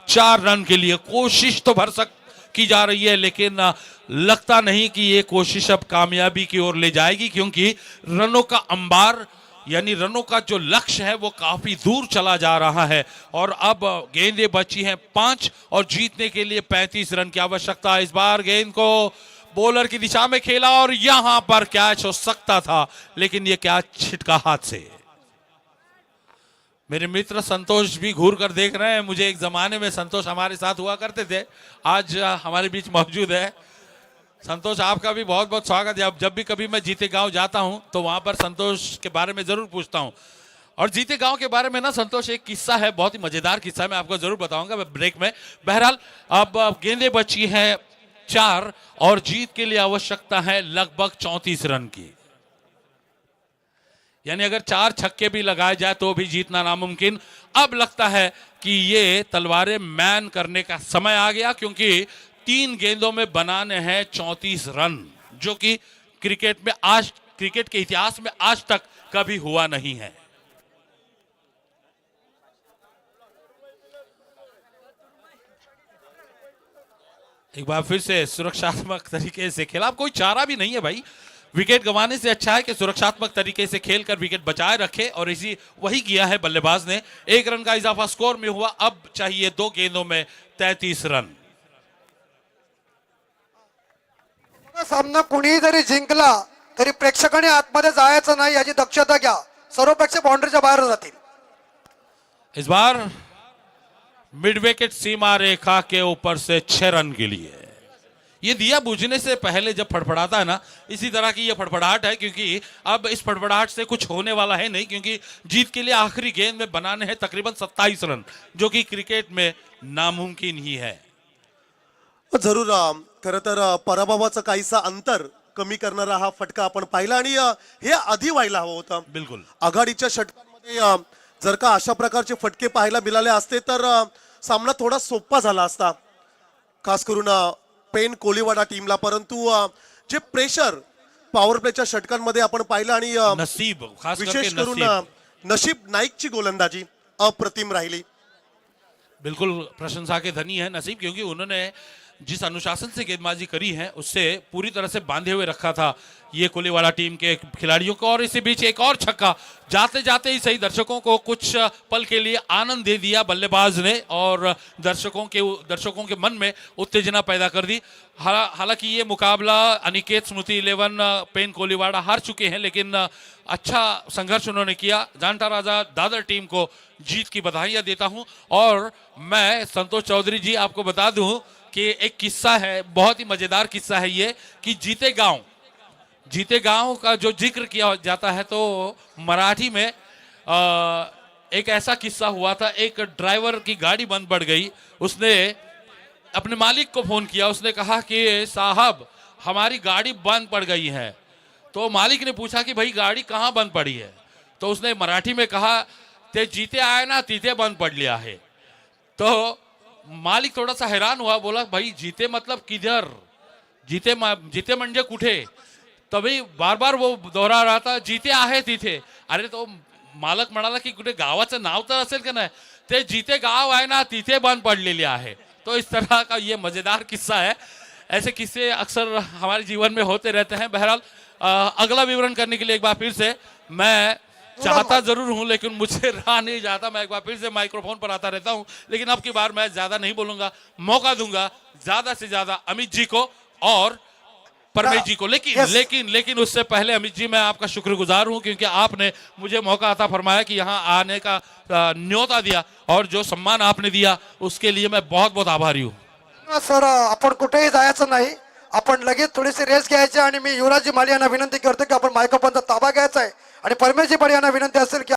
4 रन के लिए कोशिश तो भरसक की जा रही है, लेकिन लगता नहीं कि ये कोशिश अब कामयाबी की ओर ले जाएगी, क्योंकि रनों का अंबार यानी रनों का जो लक्ष्य है वो काफी दूर चला जा रहा है. और अब गेंदें बची हैं 5 और जीतने के लिए 35 रन की आवश्यकता. इस बार गेंद को बॉलर की दिशा में खेला और यहां पर कैच हो सकता था, लेकिन ये कैच छिटका हाथ से. मेरे मित्र संतोष भी घूर कर देख रहे हैं. मुझे एक जमाने में संतोष हमारे साथ हुआ करते थे, आज हमारे बीच मौजूद है. संतोष, आपका भी बहुत बहुत स्वागत है. अब जब भी कभी मैं जीते गांव जाता हूं तो वहां पर संतोष के बारे में जरूर पूछता हूं. और जीते गांव के बारे में ना संतोष, एक किस्सा है, बहुत ही मजेदार किस्सा, मैं आपको जरूर बताऊंगा ब्रेक में. बहरहाल अब गेंदें बची हैं 4 और जीत के लिए आवश्यकता है लगभग 34 रन की. यानी अगर 4 छक्के भी लगाए जाए तो भी जीतना नामुमकिन। अब लगता है कि ये तलवारें मैन करने का समय आ गया, क्योंकि 3 गेंदों में बनाने हैं 34 रन, जो कि क्रिकेट के इतिहास में आज तक कभी हुआ नहीं है। एक बार फिर से सुरक्षात्मक तरीके से खेला। अब कोई चारा भी नहीं है भाई, विकेट गंवाने से अच्छा है कि सुरक्षात्मक तरीके से खेलकर विकेट बचाए रखे, और इसी वही किया है बल्लेबाज ने। 1 रन का इजाफा स्कोर में हुआ, अब चाहिए 2 गेंदों में 33 रन। सामना कुणीही जरी जिंकला तरी प्रेक्षकांनी आतमध्ये जायचं नाही याची दक्षता घ्या, सर्व प्रेक्षक बाउंड्रीच्या बाहेर जातील। इस बार मिड विकेट सीमा रेखा के ऊपर से 6 रन के लिए। ये दिया बुझने से पहले जब फड़फड़ाता है ना, इसी तरह की ये फड़फड़ाहट है, क्योंकि अब इस फड़फड़ाहट से कुछ होने वाला है नहीं, क्योंकि जीत के लिए आखिरी गेंद में बनाने हैं तकरीबन 27 रन, जो कि क्रिकेट में नामुमकिन ही है। जरूर खरं तर पराभवाचं काहीसा अंतर कमी करणारा हा फटका आपण पाहिला, आणि हे आधी व्हायला हवं होतं। बिल्कुल आघाडीच्या षटकांमध्ये जर का अशा प्रकारचे फटके पाहायला मिळाले असते तर सामना थोडा सोपा झाला असता, खास करून पेन कोलीवाडा टीमला। परंतु जे प्रेशर पॉवर प्लेच्या षटकांमध्ये आपण पाहिलं, आणि नसीब, खास करके विशेष करून नसीब। नशीब नाईकची गोलंदाजी अप्रतिम राहिली। बिल्कुल प्रशंसा के धनी है नसीब, क्योंकि उन्होंने जिस अनुशासन से गेंदबाजी करी है उससे पूरी तरह से बांधे हुए रखा था ये कोलीवाड़ा टीम के खिलाड़ियों को। और इसी बीच एक और छक्का जाते जाते ही सही दर्शकों को कुछ पल के लिए आनंद दे दिया बल्लेबाज ने, और दर्शकों के मन में उत्तेजना पैदा कर दी। हालांकि ये मुकाबला अनिकेत स्मृति 11 पेन कोलीवाड़ा हार चुके हैं, लेकिन अच्छा संघर्ष उन्होंने किया। जानता राजा दादर टीम को जीत की बधाइयां देता हूं। और मैं संतोष चौधरी जी आपको बता दूं कि एक किस्सा है, बहुत ही मजेदार किस्सा है ये, कि जीते गांव का जो जिक्र किया जाता है तो मराठी में एक ऐसा किस्सा हुआ था। एक ड्राइवर की गाड़ी बंद पड़ गई, उसने अपने मालिक को फोन किया, उसने कहा कि साहब हमारी गाड़ी बंद पड़ गई है। तो मालिक ने पूछा कि भाई गाड़ी कहाँ बंद पड़ी है, तो उसने मराठी में कहा ते जीते आए ना तिथे बंद पडली आहे। तो मालिक थोड़ा सा हैरान हुआ, बोला भाई जीते मतलब किधर, जीते म्हणजे कुठे। तभी बार बार वो दोहरा रहा था जीते आहे तिथे। अरे तो मालक म्हणाला की कुठे गावाचं नाव तर असेल का नाही, ते जीते गाव आहे ना तिथे बंद पडलेली आहे। तो इस तरह का ये मजेदार किस्सा है। ऐसे किस्से अक्सर हमारे जीवन में होते रहते हैं। बहरहाल अगला विवरण करने के लिए एक बार फिर से मैं चाहता जरूर हूं, लेकिन मुझे रहा नहीं जाता। मैं एक बार फिर से माइक्रोफोन पर आता रहता हूं, लेकिन अब की बार मैं ज्यादा नहीं बोलूंगा, मौका दूंगा ज्यादा से ज्यादा अमित जी को और परमेश जी को। लेकिन उससे पहले अमित जी मैं आपका शुक्रगुजार हूं, क्योंकि आपने मुझे मौका अता फरमाया कि यहाँ आने का न्योता दिया, और जो सम्मान आपने दिया उसके लिए मैं बहुत बहुत आभारी हूं। सर आपण कुठेही जायचं नाही, आपण लगेच थोडीशी रेस्ट घ्यायची, आणि मी युवराजजी माली यांना विनंती करतो की आपण मायक्रोफोनचा ताबा घ्यायचा आहे, आणि परमेशजी पड यांना विनंती असेल की